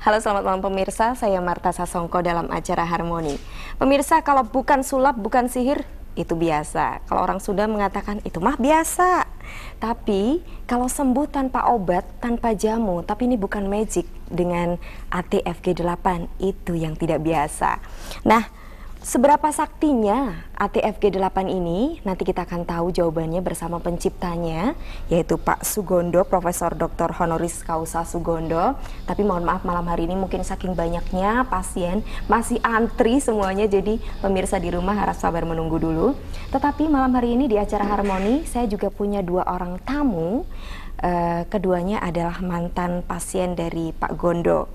Halo, selamat malam pemirsa, saya Marta Sasongko dalam acara Harmoni. Pemirsa, kalau bukan sulap, bukan sihir, itu biasa. Kalau orang Sunda mengatakan itu mah biasa. Tapi kalau sembuh tanpa obat, tanpa jamu, tapi ini bukan magic dengan ATFG8, itu yang tidak biasa. Nah, seberapa saktinya ATFG8 ini, nanti kita akan tahu jawabannya bersama penciptanya, yaitu Pak Sugondo, Profesor Dr. Honoris Causa Sugondo. Tapi mohon maaf, malam hari ini mungkin saking banyaknya pasien masih antri semuanya, jadi pemirsa di rumah harap sabar menunggu dulu. Tetapi malam hari ini di acara Harmoni, saya juga punya dua orang tamu. Keduanya adalah mantan pasien dari Pak Gondo.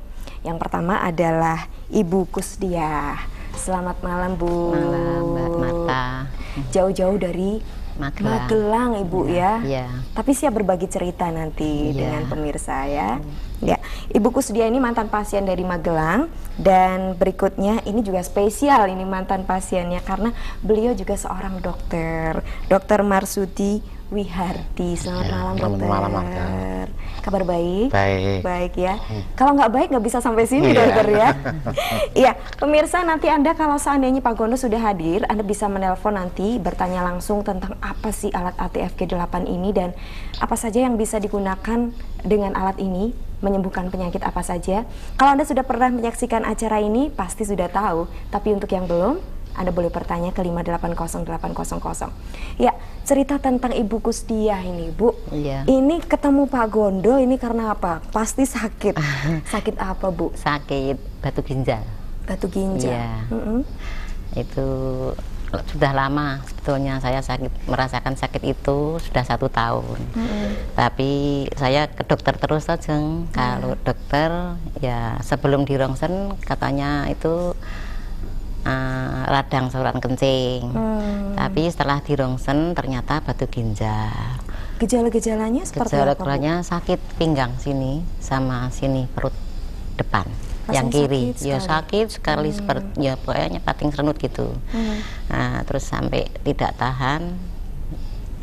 Yang pertama adalah Ibu Kusdiah. Selamat malam, Bu. Malam, Mbak Marta. Jauh-jauh dari Magelang, Ibu ya. Iya. Tapi siap berbagi cerita nanti dengan pemirsa ya. Ya, Ibu Kusdiah ini mantan pasien dari Magelang, dan berikutnya ini juga spesial, ini mantan pasiennya karena beliau juga seorang dokter, Dr. Marsudi Wihardi. Selamat malam, dokter. Selamat malam, Marta. Kabar baik? Baik. Baik ya. Kalau nggak baik nggak bisa sampai sini, dokter ya. Iya, pemirsa, nanti Anda kalau seandainya Pak Gondo sudah hadir, Anda bisa menelpon nanti bertanya langsung tentang apa sih alat ATFG8 ini dan apa saja yang bisa digunakan dengan alat ini, menyembuhkan penyakit apa saja. Kalau Anda sudah pernah menyaksikan acara ini, pasti sudah tahu. Tapi untuk yang belum, Anda boleh bertanya ke 5800800. Ya, cerita tentang Ibu Kusdiah ini, Bu. Iya. Ini ketemu Pak Gondo ini karena apa? Pasti sakit. Sakit apa, Bu? Sakit batu ginjal. Batu ginjal. Iya. Itu sudah lama sebetulnya saya merasakan sakit itu sudah 1 tahun. Tapi saya ke dokter terus saja. Kalau dokter ya sebelum di rongsen katanya itu radang saluran kencing. Tapi setelah di rongsen ternyata batu ginjal. Gejala-gejalanya seperti apa, Bu? Gejala-gejalanya sakit pinggang sini sama sini perut depan. Langsung yang kiri sakit ya sekali. sakit sekali, seperti ya pokoknya pating serenut gitu. Nah, terus sampai tidak tahan,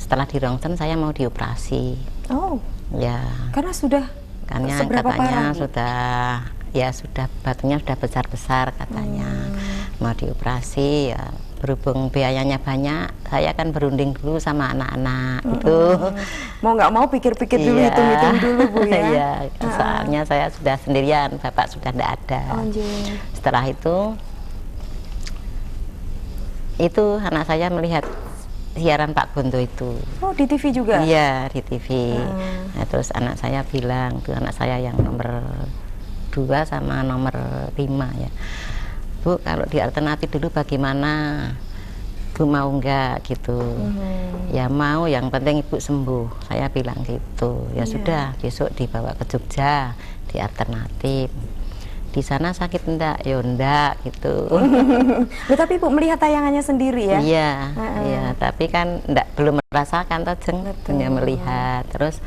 setelah di rongsen saya mau dioperasi. Oh, Ya, karena sudah seberapa katanya parah, Bu? sudah batunya sudah besar-besar katanya. Mau dioperasi ya, berhubung biayanya banyak, saya kan berunding dulu sama anak-anak itu. Mau nggak mau pikir-pikir dulu, hitung-hitung dulu, Bu ya. Iya, soalnya saya sudah sendirian, bapak sudah tidak ada. Setelah itu anak saya melihat siaran Pak Gondo itu. Oh, di TV juga? Iya, di TV. Nah, terus anak saya bilang, tuh anak saya yang nomor 2 sama nomor 5 ya, Bu, kalau di alternatif dulu bagaimana? Bu mau nggak gitu? Ya mau, yang penting Ibu sembuh. Saya bilang gitu. Ya sudah, besok dibawa ke Jogja di alternatif. Di sana sakit enggak? Ya enggak gitu. Tapi Ibu melihat tayangannya sendiri ya? Iya, iya. Tapi kan belum merasakan toh, Jeng. Hanya melihat. Terus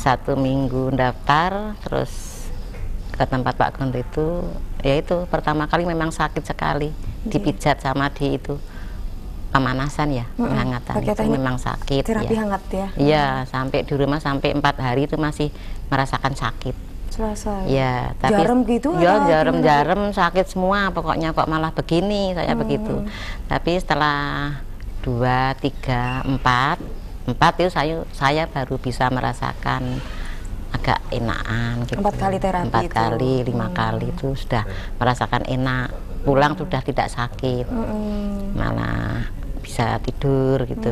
1 minggu daftar, terus ke tempat Pak Gondo itu, ya itu pertama kali memang sakit sekali, dipijat sama di itu pemanasan ya, penghangatan itu memang sakit. Terapi ya. hangat ya? Iya, sampai di rumah sampai 4 hari itu masih merasakan sakit. Selasa. Ya, tapi jarum gitu? Ya, jarum sakit semua, pokoknya kok malah begini, saya begitu. Tapi setelah 2, 3, 4 itu saya baru bisa merasakan agak enakan gitu. 4 kali terapi 4 kali, 5 kali itu sudah merasakan enak. Pulang sudah tidak sakit, malah bisa tidur gitu.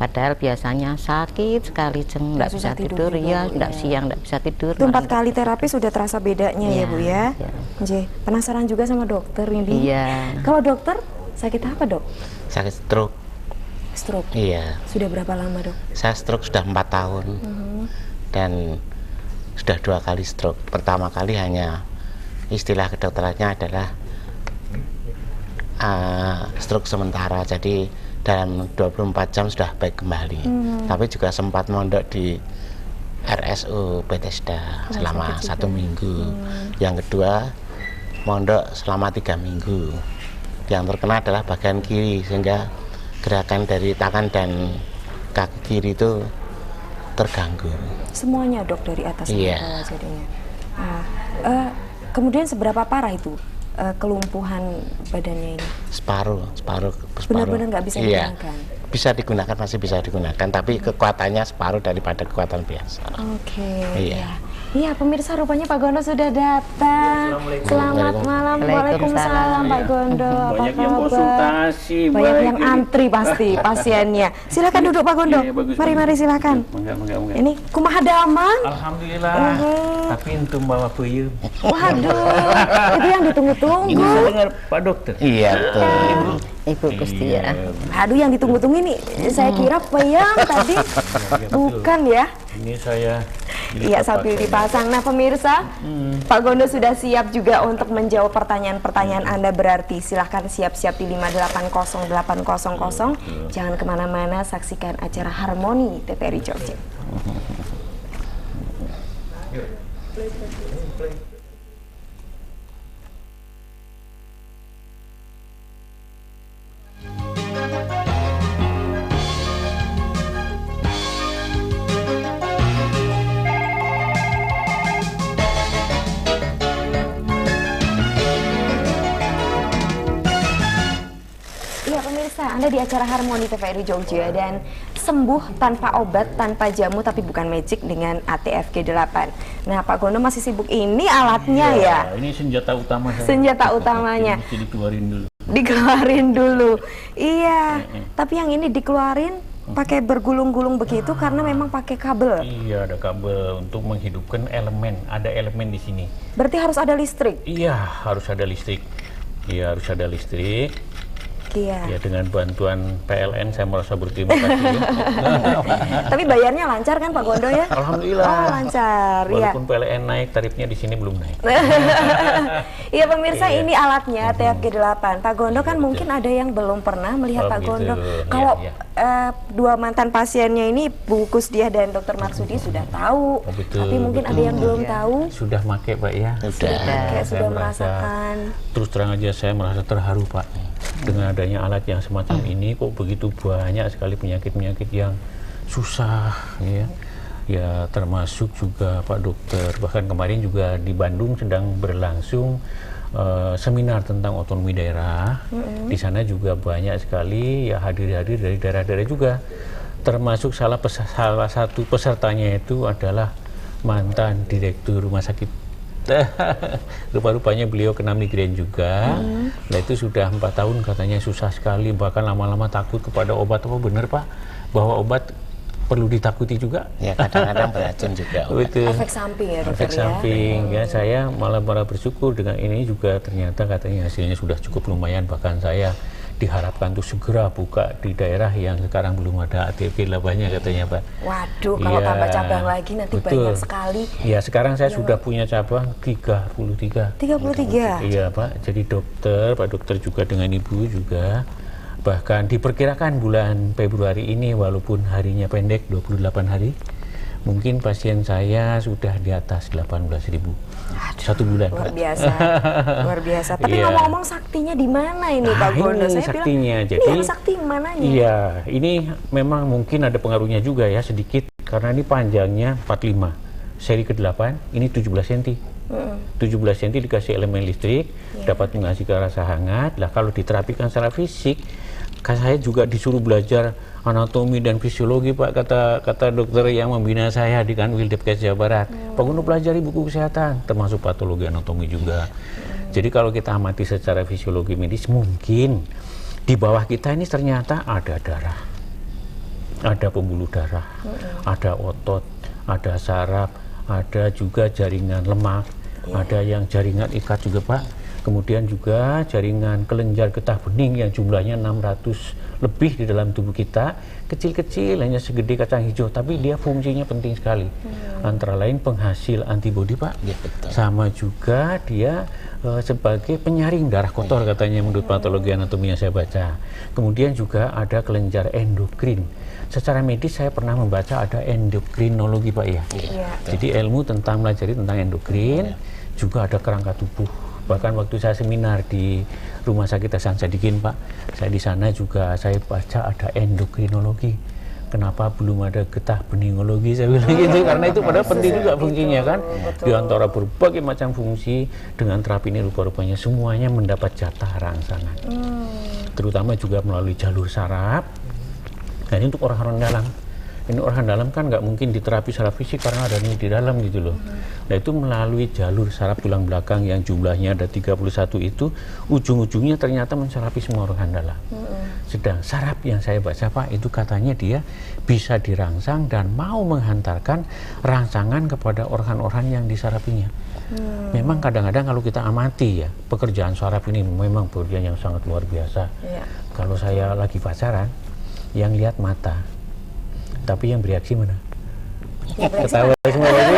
Padahal biasanya sakit sekali, Jeng, nggak bisa tidur ya, nggak siang nggak bisa tidur. Itu 4 kali terapi sudah terasa bedanya ya, Bu ya? Iya. Penasaran juga sama dokter ini. Iya. Kalau dokter sakit apa, Dok? Sakit stroke. Stroke? Iya. Sudah berapa lama, Dok? Saya stroke sudah 4 tahun. Dan sudah 2 kali stroke. Pertama kali hanya istilah kedokterannya adalah stroke sementara. Jadi dalam 24 jam sudah baik kembali. Tapi juga sempat mondok di RSU Bethesda selama 1 minggu. Yang kedua mondok selama 3 minggu. Yang terkena adalah bagian kiri, sehingga gerakan dari tangan dan kaki kiri itu terganggu. Semuanya, Dok, dari atas sampai bawah jadinya. Kemudian seberapa parah itu kelumpuhan badannya ini? Separuh. Benar-benar nggak bisa Iya. digunakan? Bisa digunakan, masih bisa digunakan, tapi kekuatannya separuh daripada kekuatan biasa. Oke. Iya. Iya, pemirsa, rupanya Pak Gondo sudah datang. Selamat malam. Waalaikumsalam Pak Gondo. Apa Banyak yang kabar? konsultasi, Banyak baik yang ini. antri pasti pasiennya. Silakan duduk Pak Gondo. Iya, bagus. Mari silakan. Enggak. Ini kumaha damang? Alhamdulillah. Tapi entum bawa puyeuh. Waduh, itu yang ditunggu-tunggu. Ini saya dengar Pak Dokter. Iya, betul. Ibu Kustia. Aduh, yang ditunggu-tunggu ini saya kira peyang tadi. Bukan ya? Ini saya. Iya, sambil dipasang. Nah, pemirsa, Pak Gondo sudah siap juga untuk menjawab pertanyaan-pertanyaan Anda, berarti silahkan siap-siap di 580-800. Jangan kemana-mana, saksikan acara Harmoni TVRI Jogja. Iya pemirsa, Anda di acara Harmoni TVRI Jogja dan sembuh tanpa obat, tanpa jamu, tapi bukan magic dengan ATFG 8. Nah, Pak Gondo masih sibuk ini alatnya ya? Ini senjata utama saya. Senjata utamanya. Mesti dikeluarin dulu. Dikeluarin dulu. Iya, tapi yang ini dikeluarin pakai bergulung-gulung begitu karena memang pakai kabel. Iya, ada kabel untuk menghidupkan elemen. Ada elemen di sini. Berarti harus ada listrik. Iya, harus ada listrik. Iya, harus ada listrik. Iya. Ya, dengan bantuan PLN saya merasa berterima kasih. Tapi bayarnya lancar kan Pak Gondo ya? Alhamdulillah. Oh, lancar. Iya. Walaupun PLN naik, tarifnya di sini belum naik. Iya pemirsa, Iya. ini alatnya TFG 8. Pak Gondo kan mungkin ada yang belum pernah melihat Oh, Pak gitu. Gondo. Iya, Kalau iya. dua mantan pasiennya ini, Bu Kusdiah dan Dr. Marsudi sudah tahu. Oh, betul, Tapi mungkin betul. ada yang belum tahu. Sudah make Pak ya? Sudah. Kayak Saya sudah merasa- merasakan. Terus terang aja saya merasa terharu Pak. Dengan adanya alat yang semacam ini, kok begitu banyak sekali penyakit-penyakit yang susah ya. Ya termasuk juga Pak Dokter, bahkan kemarin juga di Bandung sedang berlangsung seminar tentang otonomi daerah. Di sana juga banyak sekali ya hadir-hadir dari daerah-daerah juga. Termasuk salah satu pesertanya itu adalah mantan direktur rumah sakit. Rupa-rupanya beliau kena migrain juga. Nah itu sudah 4 tahun katanya susah sekali, bahkan lama-lama takut kepada obat. Apa benar Pak bahwa obat perlu ditakuti juga? Ya, kadang-kadang beracun juga. Betul. Efek samping ya dokter Efek ya? samping ya, saya malah bersyukur dengan ini juga, ternyata katanya hasilnya sudah cukup lumayan, bahkan saya diharapkan tuh segera buka di daerah yang sekarang belum ada ATP 8-nya katanya Pak. Waduh, kalau Iya, tambah cabang lagi nanti betul. banyak sekali. Ya sekarang saya sudah punya cabang 33. 33. Iya Pak, jadi Pak dokter juga dengan Ibu juga. Bahkan diperkirakan bulan Februari ini walaupun harinya pendek 28 hari, mungkin pasien saya sudah di atas 18.000. 1 bulan Luar Pak. biasa, luar biasa. Tapi Iya. ngomong-ngomong saktinya di mana ini Pak Nah, Gondo? ini Saya saktinya. bilang, Jadi ini yang sakti mananya? Iya, ini memang mungkin ada pengaruhnya juga ya sedikit, karena ini panjangnya 45, seri ke-8, ini 17 cm. 17 cm dikasih elemen listrik, dapat menghasilkan rasa hangat. Lah kalau diterapikan secara fisik, saya juga disuruh belajar anatomi dan fisiologi Pak, kata dokter yang membina saya di Kanwil Depkes Jawa Barat. Pak Gondo pelajari buku kesehatan, termasuk patologi anatomi juga. Jadi kalau kita amati secara fisiologi medis, mungkin di bawah kita ini ternyata ada darah, ada pembuluh darah, ada otot, ada saraf, ada juga jaringan lemak, ada yang jaringan ikat juga Pak. Kemudian juga jaringan kelenjar getah bening yang jumlahnya 600 lebih di dalam tubuh kita, kecil-kecil hanya segede kacang hijau, tapi dia fungsinya penting sekali. Antara lain penghasil antibodi Pak, Ya, betul. sama juga dia sebagai penyaring darah kotor katanya menurut patologi anatomi yang saya baca. Kemudian juga ada kelenjar endokrin. Secara medis saya pernah membaca ada endokrinologi Pak ya. Iya. Jadi ilmu tentang melajari tentang endokrin, juga ada kerangka tubuh. Bahkan waktu saya seminar di Rumah Sakit Hasan Sadikin Pak, saya di sana juga saya baca ada endokrinologi. kenapa belum ada getah beningologi, saya bilang gitu, karena itu padahal penting juga fungsinya kan. Di antara berbagai macam fungsi, dengan terapi ini rupa-rupanya semuanya mendapat jatah rangsangan. Terutama juga melalui jalur saraf. Nah ini untuk orang-orang dalam. Ini orang dalam kan nggak mungkin diterapi secara fisik karena ada ini di dalam gitu loh. Nah itu melalui jalur saraf tulang belakang yang jumlahnya ada 31 itu, ujung-ujungnya ternyata mensarapi semua organ dalam. Sedang saraf yang saya baca Pak, itu katanya dia bisa dirangsang dan mau menghantarkan rangsangan kepada organ-organ yang disarapinya. Memang kadang-kadang kalau kita amati ya, pekerjaan saraf ini memang pekerjaan yang sangat luar biasa. Kalau saya lagi pacaran, yang lihat mata, tapi yang bereaksi mana? Ketawa semua lagi.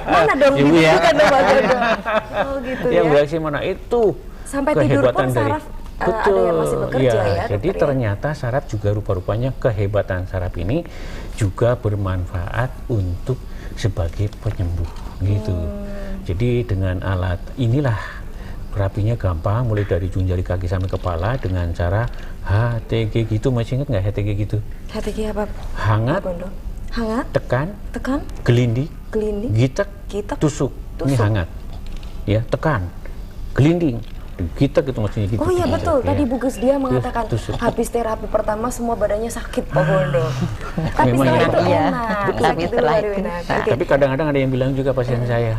Mana dong Ibu ya? kan Pak Gondo. Oh gitu Yang ya. bereaksi mana? Itu Sampai tidur pun saraf ada yang masih bekerja ya. Jadi dokter, ya? ternyata saraf juga rupa-rupanya kehebatan saraf ini juga bermanfaat untuk sebagai penyembuh gitu. Jadi dengan alat inilah terapinya gampang, mulai dari ujung jari kaki sampai kepala dengan cara HTG gitu. Masih ingat nggak HTG gitu? HTG apa? Hangat, Pak Gondo? Hangat, tekan, tekan, gelinding, gelinding, gitek, gitek, tusuk. Ini hangat, ya, tekan, gelinding, gitek itu maksudnya gitu. Oh iya betul, Ya. tadi Bu Gus dia mengatakan Tusuk. habis terapi pertama semua badannya sakit Pak Gondo. Tapi Memang setelah iya, itu Iya. enak, Tapi sakit dulu setelah baru itu, enak. nah. Oke. Tapi kadang-kadang ada yang bilang juga pasien saya,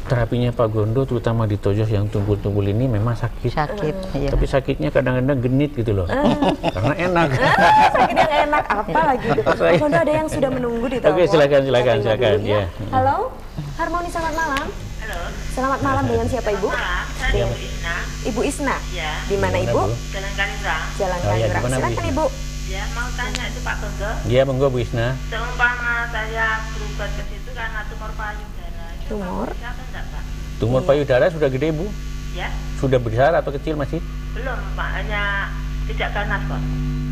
terapinya Pak Gondo terutama di tojos yang tumpul-tumpul ini memang sakit. Sakit, iya. Tapi sakitnya kadang-kadang genit gitu loh. Karena enak. Sakit yang enak apa lagi itu? Pak Gondo ada yang sudah menunggu di telepon. Oke, silakan, Kita terima silakan, dulu ya. Halo, Harmoni selamat malam. Halo. Selamat malam, dengan siapa Ibu? Malam, saya Dengan Bu Isna. Ibu Isna. Ya, Di mana Ibu? Bu? Jalan Kaliurang. Jalan Oh, iya, Kaliurang. di mana, Bu Silakan Isna? Ibu. Ya, mau tanya itu Pak Gondo. Iya, monggo Bu Isna. Seumpama saya berobat ke situ karena tumor payudara. Itu Tumor? bisa atau enggak, Pak? Tumor payudara sudah gede Bu? Ya, Sudah besar atau kecil masih? belum Pak, hanya tidak ganas kok.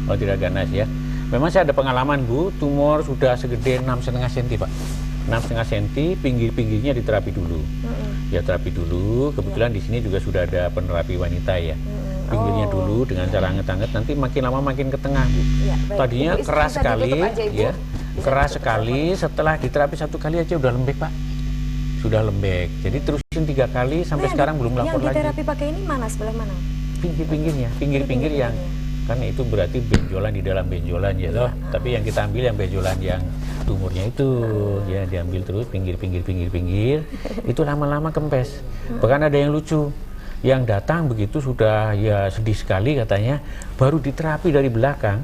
Oh, tidak ganas ya. Memang saya ada pengalaman Bu, tumor sudah segede 6,5 cm Pak. 6,5 cm, pinggir-pinggirnya diterapi dulu. Ya terapi dulu, kebetulan di sini juga sudah ada penerapi wanita ya. Pinggirnya dulu dengan cara anget-anget, nanti makin lama makin ke tengah Bu. Ya, baik. Tadinya Ibu Isna keras bisa sekali, ditutup aja, Ibu. ya. Bisa Keras ditutup sekali, setelah diterapi 1 kali aja udah lembek Pak. Sudah lembek. Jadi terusin 3 kali sampai sekarang belum lapor Yang lagi. diterapi pakai ini mana, sebelah mana? Pinggir-pinggirnya, pinggir-pinggir yang kan itu berarti benjolan di dalam benjolan ya toh. Tapi yang kita ambil yang benjolan yang tumornya itu ya diambil terus pinggir. Itu lama-lama kempes. Bahkan ada yang lucu. Yang datang begitu sudah ya sedih sekali katanya, baru diterapi dari belakang.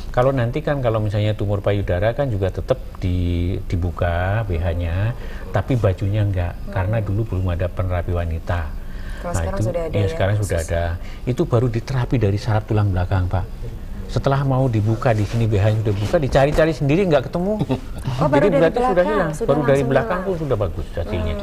Kalau nanti kan kalau misalnya tumor payudara kan juga tetap dibuka BH-nya, tapi bajunya enggak karena dulu belum ada penerapi wanita. Kalau sekarang sudah ada ya, ya, sekarang sudah ada. Itu baru diterapi dari saraf tulang belakang, Pak. Setelah mau dibuka di sini BH-nya sudah buka, dicari-cari sendiri nggak ketemu. Oh, baru Jadi dari berarti sudah belakang, hilang. sudah Baru dari langsung belakang hilang. pun sudah bagus hasilnya.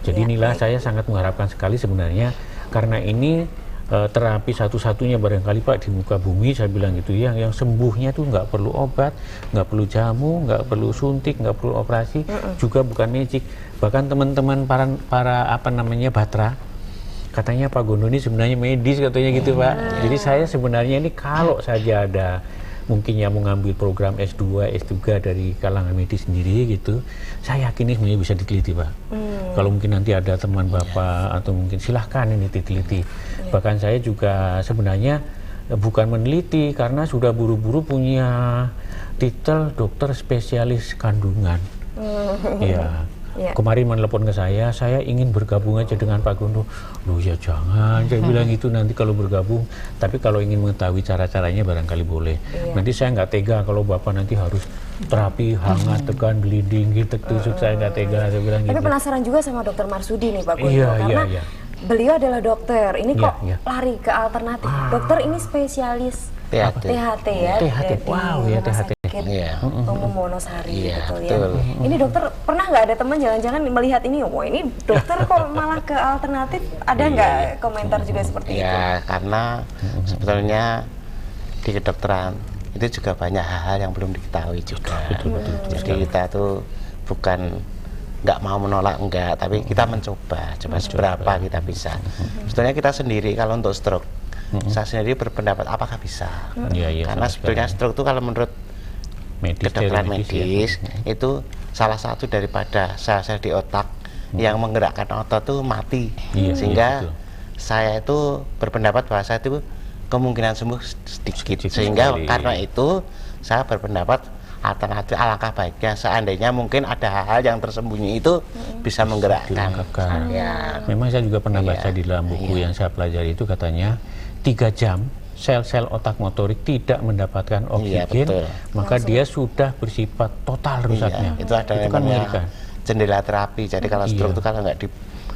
Jadi ya, inilah baik. saya sangat mengharapkan sekali sebenarnya karena ini terapi satu-satunya barangkali Pak di muka bumi, saya bilang gitu ya, yang sembuhnya tuh nggak perlu obat, nggak perlu jamu, nggak perlu suntik, nggak perlu operasi, juga bukan magic. Bahkan teman-teman para apa namanya batra katanya Pak Gondo ini sebenarnya medis katanya gitu Pak. Jadi saya sebenarnya ini kalau saja ada mungkin yang mau ngambil program S2, S3 dari kalangan medis sendiri gitu, saya yakin ini sebenarnya bisa diteliti Pak. Kalau mungkin nanti ada teman Bapak atau mungkin silahkan ini diteliti. Bahkan saya juga sebenarnya bukan meneliti karena sudah buru-buru punya titel dokter spesialis kandungan. Iya. Ya. Kemarin menelepon ke saya ingin bergabung aja dengan Pak Gondo. Loh ya jangan, saya bilang itu nanti kalau bergabung, tapi kalau ingin mengetahui cara-caranya barangkali boleh. Nanti saya nggak tega kalau Bapak nanti harus terapi hangat, tekan, gelinding, gitu, tusuk, saya nggak tega, saya bilang Tapi gitu. penasaran juga sama Dokter Marsudi nih Pak Gondo, Iya, karena iya. beliau adalah dokter. Ini Iya, kok iya. lari ke alternatif. Dokter ini spesialis THT. THT ya. THT. dari Wow, ya, Rumah THT. Sakit Iya. Umum Wonosari, Iya, betul ya. betul. Ini dokter pernah nggak ada teman jangan-jangan melihat ini, wah ini dokter kok malah ke alternatif? Ada nggak komentar juga seperti itu? Ya, karena sebetulnya di kedokteran itu juga banyak hal-hal yang belum diketahui juga. Jadi kita tuh bukan nggak mau menolak enggak, tapi kita mencoba seberapa kita bisa. Sebetulnya kita sendiri kalau untuk stroke, saya sendiri berpendapat apakah bisa? Iya, iya, Karena sama sebetulnya sekali. stroke itu kalau menurut kedokteran medis itu salah satu daripada sel-sel di otak yang menggerakkan otot itu mati, sehingga saya itu berpendapat bahwa saya itu kemungkinan sembuh sedikit, sehingga karena itu saya berpendapat alternatif alangkah baiknya seandainya mungkin ada hal-hal yang tersembunyi itu bisa menggerakkan. Ya. Memang saya juga pernah baca di dalam buku yang saya pelajari itu katanya 3 jam sel-sel otak motorik tidak mendapatkan oksigen, maka dia sudah bersifat total rusaknya. Itu ada yang namanya jendela terapi. Jadi kalau stroke itu kalau nggak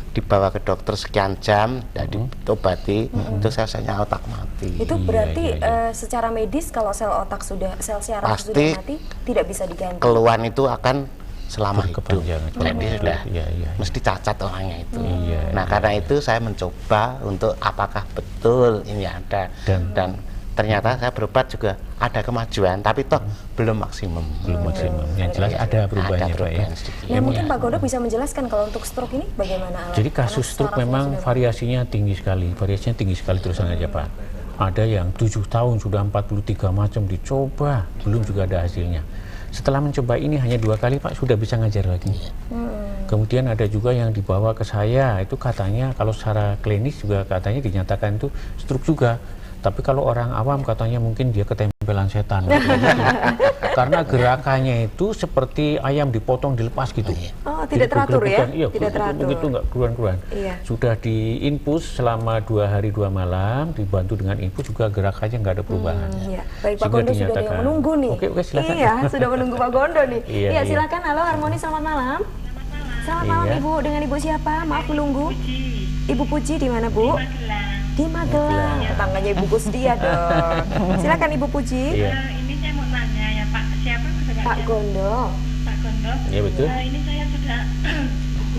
dibawa ke dokter sekian jam, tidak diobati, itu sel-selnya otak mati. Itu berarti secara medis kalau sel otak sudah, sel syaraf pasti sudah mati, tidak bisa diganti. Keluhan itu akan selama hidup. Jadi sudah mesti cacat orangnya itu. Nah karena itu saya mencoba untuk apakah betul ini ada, dan ternyata saya berobat juga ada kemajuan, tapi toh belum maksimum. Yang jelas ada perubahannya, Pak ya. Nah, mungkin Pak Gondo bisa menjelaskan kalau untuk stroke ini bagaimana? Jadi kasus stroke memang variasinya tinggi sekali, terus aja Pak. Ada yang 7 tahun sudah 43 macam dicoba, belum juga ada hasilnya. Setelah mencoba ini hanya 2 kali Pak sudah bisa ngajar lagi. Kemudian ada juga yang dibawa ke saya, itu katanya kalau secara klinis juga katanya dinyatakan itu stroke juga. Tapi kalau orang awam katanya mungkin dia ketempelan setan. Karena gerakannya itu seperti ayam dipotong dilepas gitu. Oh, tidak teratur ya? Iya, tidak teratur. Begitu nggak keruan-keruan. Sudah diinfus selama 2 hari 2 malam, dibantu dengan infus juga gerakannya nggak ada perubahan. Baik, Pak Gondo sudah ada yang menunggu nih. Oke, silakan. Iya, sudah menunggu Pak Gondo nih. Iya, silakan. Halo Harmoni, selamat malam. Selamat malam Ibu. Dengan Ibu siapa? Maaf menunggu. Ibu Puji di mana Bu? Di Magelang, tetangganya Ibu Kusdia dong. Silakan Ibu Puji. Ini saya mau tanya ya Pak, siapa sebenarnya? Pak Gondo. Pak Gondo. Iya betul. Ini saya sudah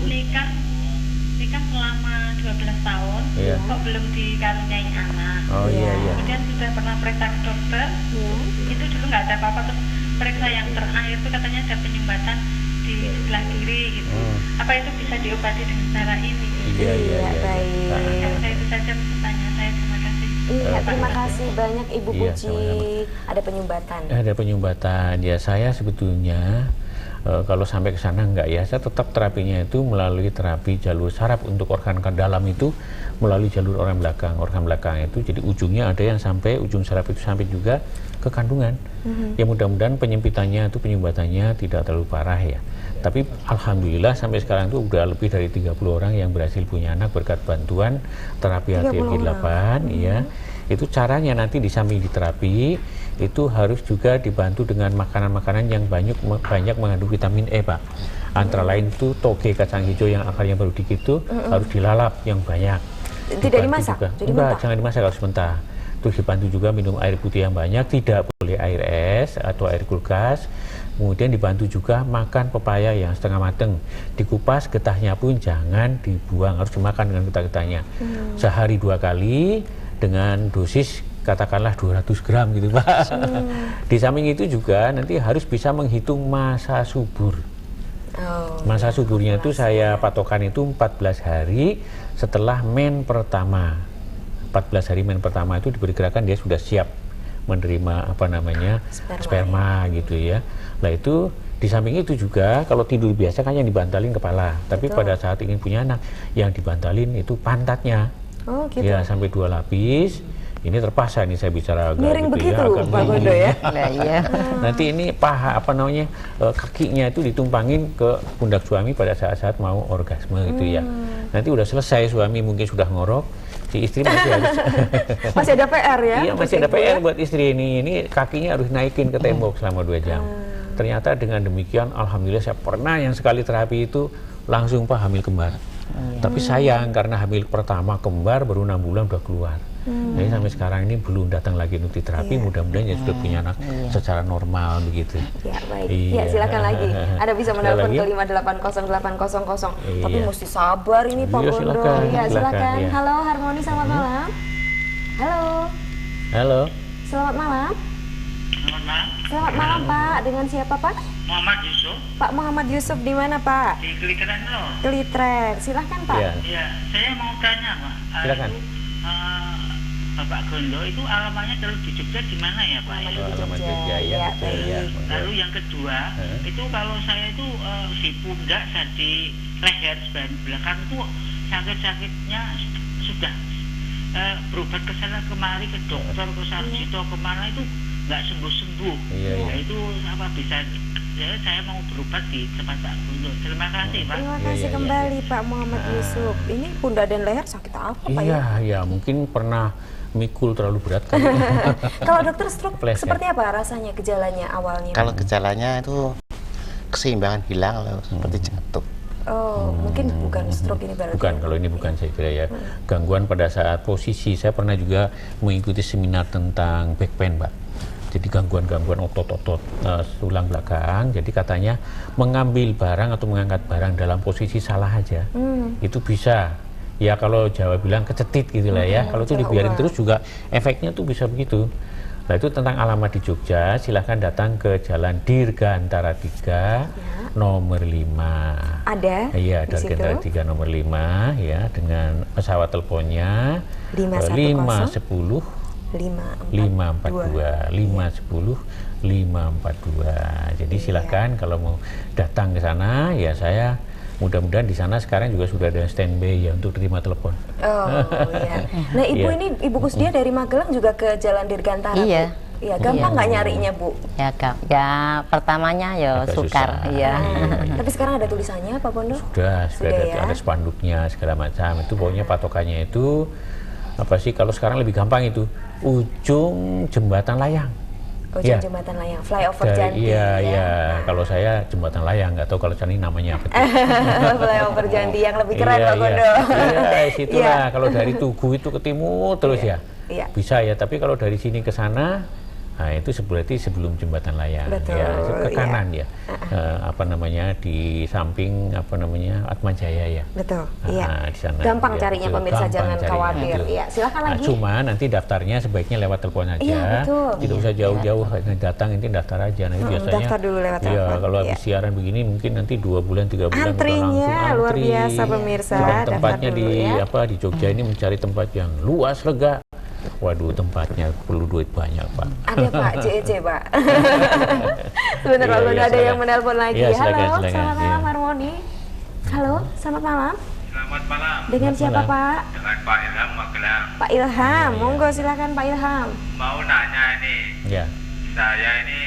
nikah selama 12 tahun, kok belum dikaruniai anak. Kemudian sudah pernah periksa ke dokter, itu dulu nggak ada apa-apa. Terus periksa yang terakhir itu katanya ada penyumbatan di sebelah kiri gitu. Apa itu bisa diobati dengan cara ini? Baik. Saya itu saja pertanyaan saya, terima kasih. Iya, terima kasih banyak Ibu Puji. Ada penyumbatan. Ada penyumbatan. Ya saya sebetulnya kalau sampai ke sana enggak ya, saya tetap terapinya itu melalui terapi jalur saraf untuk organ dalam itu melalui jalur organ belakang. Organ belakang itu jadi ujungnya ada yang sampai ujung saraf itu sampai juga ke kandungan. Ya mudah-mudahan penyempitannya itu penyumbatannya tidak terlalu parah ya. Tapi alhamdulillah sampai sekarang itu udah lebih dari 30 orang yang berhasil punya anak berkat bantuan terapi HTG8 ya. Itu caranya nanti di samping diterapi itu harus juga dibantu dengan makanan-makanan yang banyak mengandung vitamin E Pak. Antara lain itu toge kacang hijau yang akarnya baru dikit itu harus dilalap yang banyak. Tidak dimasak? Enggak, jangan dimasak, harus mentah. Terus dibantu juga minum air putih yang banyak, tidak boleh air es atau air kulkas. Kemudian dibantu juga makan pepaya yang setengah mateng, dikupas, getahnya pun jangan dibuang, harus dimakan dengan getah-getahnya. Sehari 2 kali dengan dosis katakanlah 200 gram gitu Pak. Di samping itu juga nanti harus bisa menghitung masa subur. Masa suburnya itu saya patokan itu 14 hari setelah men pertama. 14 hari men pertama itu diperkirakan dia sudah siap menerima sperma gitu ya. Nah itu di samping itu juga kalau tidur biasa kan yang dibantalin kepala, tapi pada saat ingin punya anak yang dibantalin itu pantatnya. Ya sampai 2 lapis. Ini terpaksa nih saya bicara agak miring gitu begitu, ya, Pak Gondo ya. Nanti ini paha kakinya itu ditumpangin ke pundak suami pada saat-saat mau orgasme gitu ya. Nanti udah selesai suami mungkin sudah ngorok, si istri masih harus masih ada PR ya? Iya, masih ada PR buat istri ini. Ini kakinya harus naikin ke tembok selama 2 jam. Ternyata dengan demikian alhamdulillah saya pernah yang sekali terapi itu langsung Pak hamil kembar. Tapi sayang karena hamil pertama kembar baru 6 bulan udah keluar. Jadi sampai sekarang ini belum datang lagi untuk terapi. Mudah-mudahan ya sudah punya anak secara normal begitu. Ya baik. Ya silakan lagi. Ada bisa menelpon ke 5800800. Tapi mesti sabar ini Pak Gondo. Ya silakan. Halo Harmoni, selamat malam. Halo. Selamat malam. Selamat malam Pak. Dengan siapa Pak? Muhammad Yusuf. Pak Muhammad Yusuf di mana Pak? Di Kelitren loh. Kelitren. Silahkan Pak. Iya, saya mau tanya Pak. Silakan. Bapak Gondo itu alamatnya kalau di Jogja di mana ya Pak? Alamat Jogja ya, betul ya. Lalu yang kedua, itu kalau saya itu di pundak, di leher sebelah belakang itu sakit-sakitnya sudah berobat ke sana kemari, ke dokter, ke Sarjito, kemana itu nggak sembuh-sembuh. Nah, itu apa bisa saya mau berobat di tempat Pak Gondo. Terima kasih Pak. Terima kasih kembali Pak Muhammad Yusuf. Ini pundak dan leher sakit apa Pak ya? Iya, mungkin pernah mikul terlalu berat kan. Kalau dokter stroke seperti apa rasanya, gejalanya awalnya? Kalau gejalanya itu keseimbangan hilang loh, seperti jatuh. Oh, mungkin bukan stroke ini berarti. Bukan, kalau ini bukan saya kira ya. Gangguan pada saat posisi. Saya pernah juga mengikuti seminar tentang back pain, Pak. Jadi gangguan-gangguan otot-otot tulang belakang. Jadi katanya mengambil barang atau mengangkat barang dalam posisi salah aja, itu bisa. Ya kalau Jawa bilang kecetit gitu lah ya. Kalau itu dibiarin terus juga efeknya tuh bisa begitu. Nah itu tentang alamat di Jogja. Silahkan datang ke Jalan Dirgantara 3 nomor 5. Ada? Iya, Dirgantara 3 nomor 5 ya, dengan pesawat teleponnya 510 542 Jadi silahkan kalau mau datang ke sana ya, saya mudah-mudahan di sana sekarang juga sudah ada standby ya untuk terima telepon. Oh iya. Nah Ibu ini Ibu Kusdia dari Magelang juga ke Jalan Dirgantara. Iya. Iya, gampang nggak nyarinya Bu? Ya pertamanya ya agak sukar. susah. Iya. Tapi sekarang ada tulisannya Pak Bondo? Sudah ada spanduknya segala macam. Itu pokoknya patokannya itu apa sih, kalau sekarang lebih gampang itu ujung jembatan layang. Ujung jembatan layang, flyover Janti. Iya. Kalau saya jembatan layang, nggak tahu kalau ini namanya apa. Flyover Janti yang lebih keren Pak Bondo. Iya, situlah. Kalau dari Tugu itu ke timur terus ya. Iya. Bisa ya, tapi kalau dari sini ke sana, nah itu berarti sebelum jembatan layang. Betul, Ya, ke kanan ya. Apa namanya, di samping apa namanya, Atmajaya ya. Betul. Nah, di sana. Gampang Ya, carinya betul. pemirsa, Gampang jangan carinya, khawatir. betul. Iya, silakan lagi. Cuma nanti daftarnya sebaiknya lewat telepon aja. Iya, betul. Tidak usah jauh-jauh datang, ini daftar aja. Nanti biasanya daftar dulu lewat iya, telepon. kalau Iya. habis siaran begini mungkin nanti 2 bulan 3 bulan udah Antrinya langsung luar antri. biasa pemirsa. Sudah Daftar tempatnya dulu di ya. di Jogja ini mencari tempat yang luas, lega. Waduh, tempatnya perlu duit banyak, Pak. Ada Pak, JEJ Pak. Sebentar Pak Bondo, ada yang menelpon lagi. Iya, silakan, Halo, silakan. selamat malam Iya. Harmoni. Halo, selamat malam. Selamat malam Dengan siapa malam. Pak? dengan Pak Ilham Magelang. Pak Ilham, monggo silakan Pak Ilham. Mau nanya ini, Ya. saya ini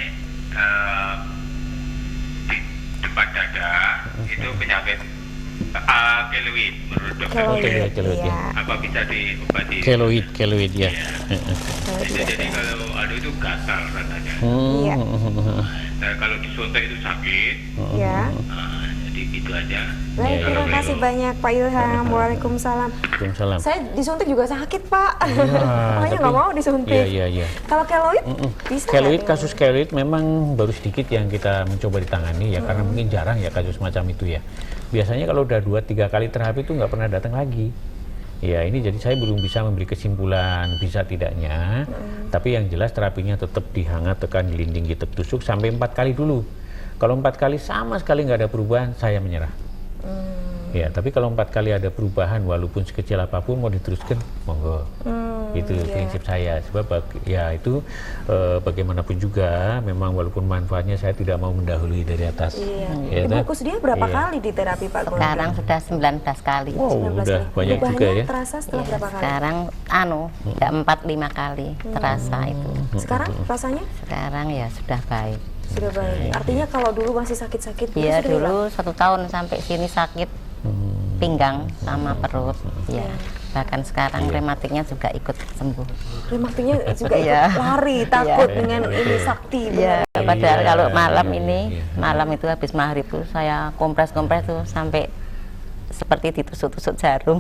di depan dada itu penyakit keloid menurut dokter. keloid, ya. Iya. Apa bisa diobati? Keloid ya. Jadi kalau ada itu gatal katanya. Iya. Nah, kalau disuntik itu sakit. Ya. Jadi gitu aja. Baik, Iya, terima kasih banyak Pak Ilham. Waalaikumsalam. Waalaikumsalam. Saya disuntik juga sakit Pak. Makanya tapi- nggak mau disuntik. Iya. Kalau keloid bisa Keloid, nggak? kasus keloid memang baru sedikit yang kita mencoba ditangani ya, karena mungkin jarang ya kasus macam itu ya. Biasanya kalau udah 2-3 kali terapi itu nggak pernah datang lagi. Ya ini jadi saya belum bisa memberi kesimpulan bisa tidaknya. Tapi yang jelas terapinya tetap dihangat, tekan, dilinding, kita tusuk sampai 4 kali dulu. Kalau 4 kali sama sekali nggak ada perubahan, saya menyerah. Ya, tapi kalau 4 kali ada perubahan walaupun sekecil apapun mau diteruskan, monggo. Itu prinsip saya. Sebab ya itu bagaimanapun juga memang walaupun manfaatnya saya tidak mau mendahului dari atas. Iya. Ya, Ibu kan? Kusdia berapa kali di terapi Pak Bondo? Sekarang sudah 19 kali. Wow, 19 udah kali. banyak juga Perubahannya ya. terasa setelah Ya, berapa kali? sekarang ya 4-5 kali terasa itu. Sekarang rasanya Sekarang ya sudah baik. sudah baik. Artinya kalau dulu masih sakit-sakit, Iya sudah hilang? dulu 1 tahun sampai sini sakit pinggang sama perut. Ya. Bahkan sekarang rematiknya juga ikut sembuh. Rematiknya juga ikut Iya. lari, takut dengan ini sakti. Iya. benar. Padahal Iya, kalau malam iya, ini, iya. malam itu habis maghrib tuh saya kompres-kompres tuh sampai seperti ditusuk-tusuk jarum.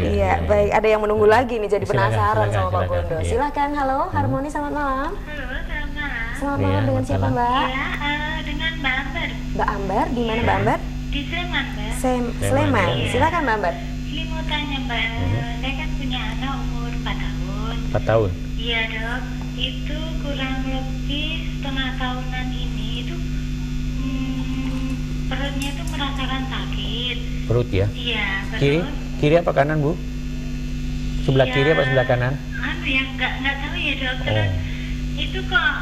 Iya, baik. Ada yang menunggu lagi nih, jadi Silakan, penasaran silakan, sama Pak silakan. Bondo. Iya. Silakan, halo, Harmoni, selamat malam. Halo, selamat malam. Selamat Iya, malam dengan selamat siapa malam. Mbak? Ya, dengan Mbak Amber Mbak Ambar, di mana Mbak Ambar? di Sleman, Mbak. Sleman. Iya. Silakan Mbak Ambar. Ini mau tanya Mbak, saya kan punya anak umur 4 tahun. 4 tahun. Iya dok, itu kurang lebih setengah tahunan ini itu perutnya itu merasakan sakit. Perut ya. Iya, Kiri? terus Kiri apa kanan, Bu? Sebelah kiri apa sebelah kanan? Anu ya, nggak tahu ya dokter. Itu kok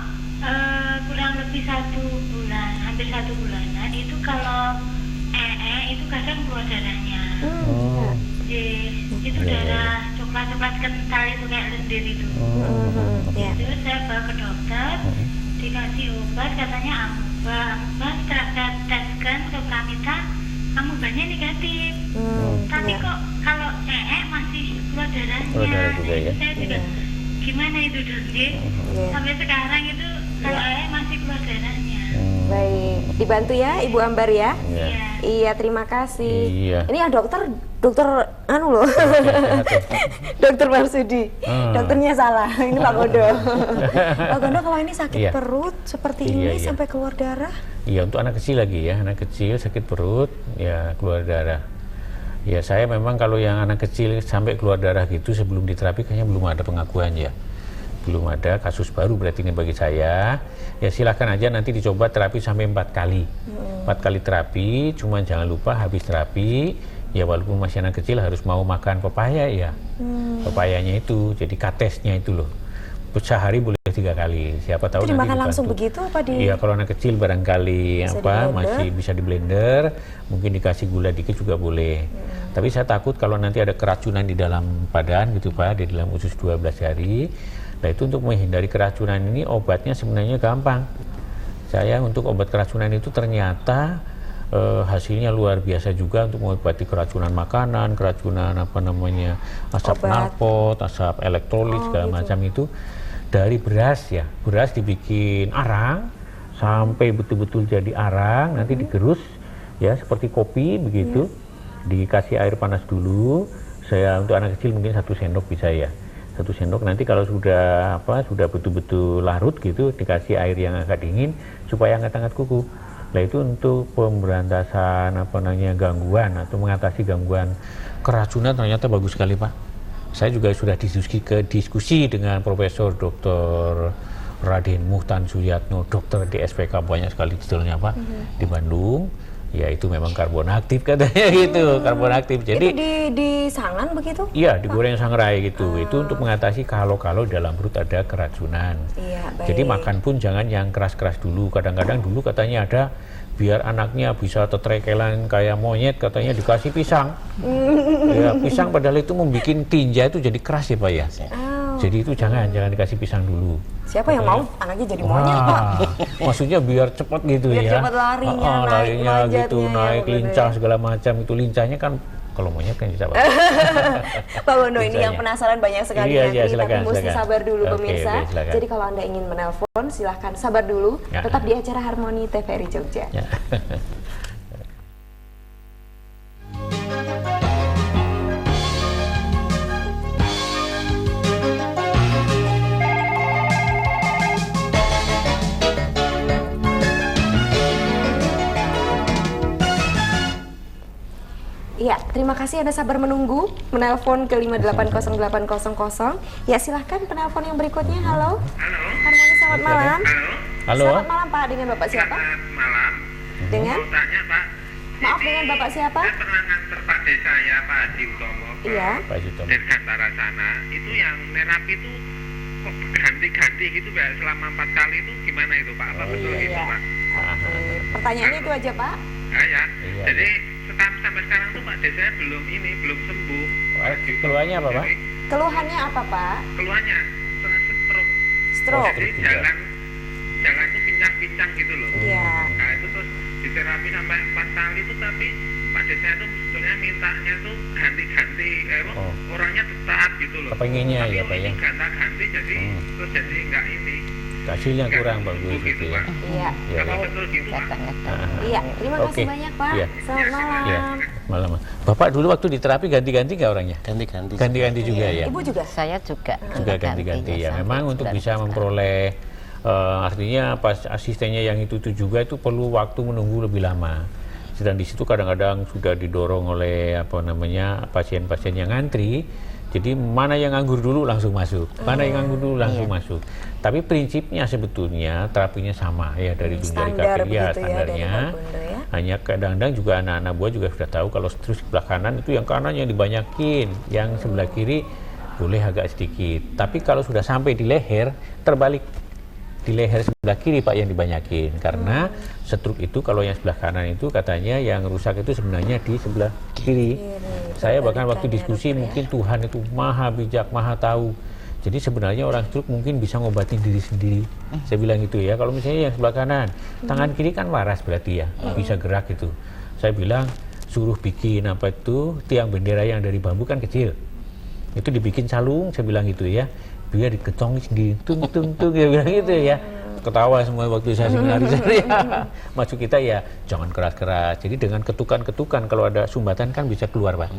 kurang lebih 1 bulan, hampir 1 bulanan. Itu kalau itu kadang keluar darahnya. Itu darah coklat kental itu kayak lendir itu. Terus saya bawa ke dokter, dikasih obat, katanya amuba. Setelah saya teskan ke Pramita, amubanya negatif. Tapi kok kalau masih keluar darahnya. Keluar darah juga ya. Saya juga gimana itu dok? Sampai sekarang itu kalau masih keluar darahnya. Baik, dibantu ya Ibu Ambar ya. Iya, terima kasih. Ini ya dokter anu loh. Dokter Marsudi. Dokternya salah. Ini Pak Gondo. Pak Gondo, kalau ini sakit perut seperti ini sampai keluar darah? Iya, untuk anak kecil lagi ya, anak kecil sakit perut ya keluar darah. Ya saya memang kalau yang anak kecil sampai keluar darah gitu sebelum diterapi kayaknya belum ada pengakuan ya. Belum ada kasus baru berarti ini bagi saya. Ya silahkan aja nanti dicoba terapi sampai 4 kali. 4 kali terapi, cuman jangan lupa habis terapi ya walaupun masih anak kecil harus mau makan pepaya ya. Pepayanya itu, jadi katesnya itu loh. Sehari boleh 3 kali. Siapa tahu itu nanti dimakan langsung dibantu. begitu apa di? Iya, kalau anak kecil barangkali masih bisa di blender, mungkin dikasih gula dikit juga boleh. Tapi saya takut kalau nanti ada keracunan di dalam badan gitu Pak, di dalam usus 12 hari. Nah itu untuk menghindari keracunan ini obatnya sebenarnya gampang. Saya untuk obat keracunan itu ternyata hasilnya luar biasa juga untuk mengobati keracunan makanan, keracunan asap knalpot, asap elektrolit segala macam itu dari beras ya. Beras dibikin arang sampai betul-betul jadi arang, nanti digerus ya seperti kopi begitu. Dikasih air panas dulu. Saya untuk anak kecil mungkin 1 sendok bisa ya. 1 sendok nanti kalau sudah betul-betul larut gitu dikasih air yang agak dingin supaya hangat-hangat kuku. Nah itu untuk pemberantasan gangguan atau mengatasi gangguan keracunan ternyata bagus sekali Pak. Saya juga sudah diskusi dengan Profesor Dr. Raden Muhtan Suyatno, dokter di SPK banyak sekali titelnya Pak di Bandung. Ya itu memang karbon aktif katanya gitu, karbon aktif. Jadi itu disangan begitu? Iya, digoreng sangrai gitu. Itu untuk mengatasi kalau dalam perut ada keracunan. Iya, baik. Jadi makan pun jangan yang keras-keras dulu. Kadang-kadang dulu katanya ada biar anaknya bisa tetrekelan kayak monyet katanya dikasih pisang. Ya, pisang padahal itu membuat tinja itu jadi keras ya Pak ya. Jadi itu jangan dikasih pisang dulu. Siapa yang mau anaknya jadi monyet Pak? Maksudnya biar cepat gitu biar ya. Cepat larinya gitu, naik lincah segala macam itu lincahnya kan kalau monyet kan bisa banget. Pak Gondo ini yang penasaran banyak sekali silakan, tapi mesti sabar dulu pemirsa. Silakan. Jadi kalau Anda ingin menelpon silahkan sabar dulu. Tetap di acara Harmoni TVRI Jogja. Ya, terima kasih Anda sabar menunggu menelpon ke 5800800. Ya, silahkan penelpon yang berikutnya. Halo. Harmoni, selamat malam. Halo. Selamat malam Pak, dengan Bapak siapa? Selamat malam. Dengan? Mau tanya Pak. Maaf, dengan Bapak siapa? Saya pernah nganter Pak Desa ya Pak Haji Utomo ke Iya. Dirgantara sana. Itu yang terapi itu kok ganti-ganti gitu Pak selama 4 kali itu gimana itu Pak? Apa betul gitu Pak? Pertanyaannya itu aja Pak. Ya. Jadi sampai sekarang tuh Pak Desa belum sembuh. Keluhannya apa Pak? Keluhannya apa Pak? Keluhannya Stroke. Jadi jalan tuh pincang-pincang gitu loh. Iya. Nah itu terus diterapi sampai 4 kali itu tapi Pak Desa itu sebetulnya mintanya tuh ganti-ganti orangnya tetap gitu loh. Kepengennya tapi ya Pak ya. Ganti jadi terus jadi enggak ini. Hasilnya kurang bagus gitu ya. Iya. Kalau betul gitu Pak. Iya, terima kasih banyak Pak. Selamat malam. Iya. Malam. Bapak dulu waktu diterapi ganti-ganti nggak orangnya? Ganti-ganti juga ya. Ibu juga? Saya juga Ganti-ganti ya. Memang untuk bisa memperoleh artinya pas asistennya yang itu juga itu perlu waktu menunggu lebih lama. Sedang di situ kadang-kadang sudah didorong oleh pasien-pasien yang ngantri. Jadi mana yang nganggur dulu langsung masuk, mana yang nganggur dulu langsung masuk. Tapi prinsipnya sebetulnya terapinya sama ya dari standar KPI ya standarnya. Hanya kadang-kadang juga anak-anak buah juga sudah tahu kalau terus sebelah kanan itu yang kanan yang dibanyakin, yang sebelah kiri boleh agak sedikit. Tapi kalau sudah sampai di leher, terbalik. Di leher sebelah kiri Pak yang dibanyakin. Karena stroke itu kalau yang sebelah kanan itu katanya yang rusak itu sebenarnya di sebelah kiri. Saya bahkan waktu diskusi mungkin Tuhan itu maha bijak, maha tahu. Jadi sebenarnya orang stroke mungkin bisa ngobatin diri sendiri. Saya bilang gitu ya. Kalau misalnya yang sebelah kanan, tangan kiri kan waras berarti ya, bisa gerak gitu. Saya bilang suruh bikin apa itu tiang bendera yang dari bambu kan kecil. Itu dibikin calung, saya bilang gitu ya. Biar diketong sendiri, tung dia bilang gitu ya. Ketawa semua waktu saya seminaris ya. Maksud kita ya jangan keras-keras. Jadi dengan ketukan-ketukan kalau ada sumbatan kan bisa keluar Pak.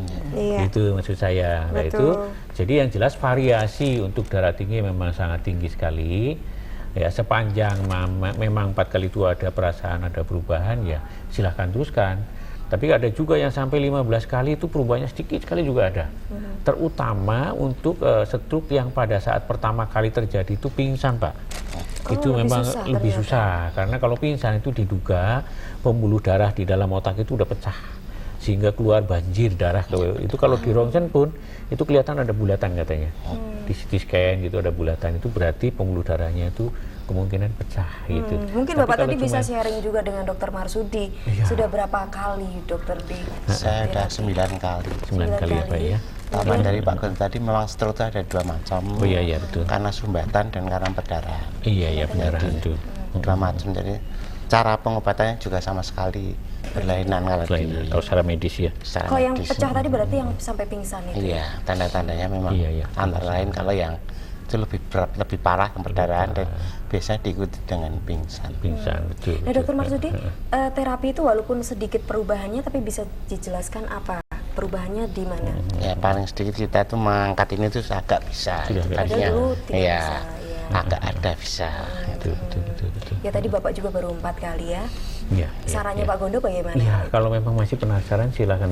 Itu maksud saya. Nah itu jadi yang jelas variasi untuk darah tinggi memang sangat tinggi sekali. Ya sepanjang memang 4 kali itu ada perasaan, ada perubahan ya silahkan teruskan. Tapi ada juga yang sampai 15 kali itu perubahannya sedikit sekali juga ada. Terutama untuk stroke yang pada saat pertama kali terjadi itu pingsan Pak. Itu memang lebih susah. Karena kalau pingsan itu diduga pembuluh darah di dalam otak itu udah pecah. Sehingga keluar banjir darah. Itu kalau di rongsen pun itu kelihatan ada bulatan katanya. Di CT scan gitu ada bulatan. Itu berarti pembuluh darahnya itu kemungkinan pecah gitu. Mungkin tapi Bapak tadi bisa sharing juga dengan Dr. Marsudi. Sudah berapa kali Dokter di? Saya ada 9 kali. 9 kali ya Pak ya. Tambahan dari Pak Gun tadi memang stroke ada 2 macam. Oh iya betul. Karena sumbatan dan karena pendarahan. Iya pendarahan itu. 2 macam. Jadi cara pengobatannya juga sama sekali berlainan kalau secara medis ya. Kalau yang pecah tadi berarti yang sampai pingsan itu. Iya, tanda-tandanya memang antara lain kalau yang itu lebih berat, lebih parah ke perdarahan dan biasanya diikuti dengan pingsan. Betul. Nah Dokter Marsudi, terapi itu walaupun sedikit perubahannya tapi bisa dijelaskan apa perubahannya di mana? Ya paling sedikit kita tuh mengangkat ini tuh agak bisa. Tadinya ya agak ada bisa. Betul. Ya tadi Bapak juga baru 4 kali ya. Sarannya Pak Gondo bagaimana? Ya kalau memang masih penasaran silahkan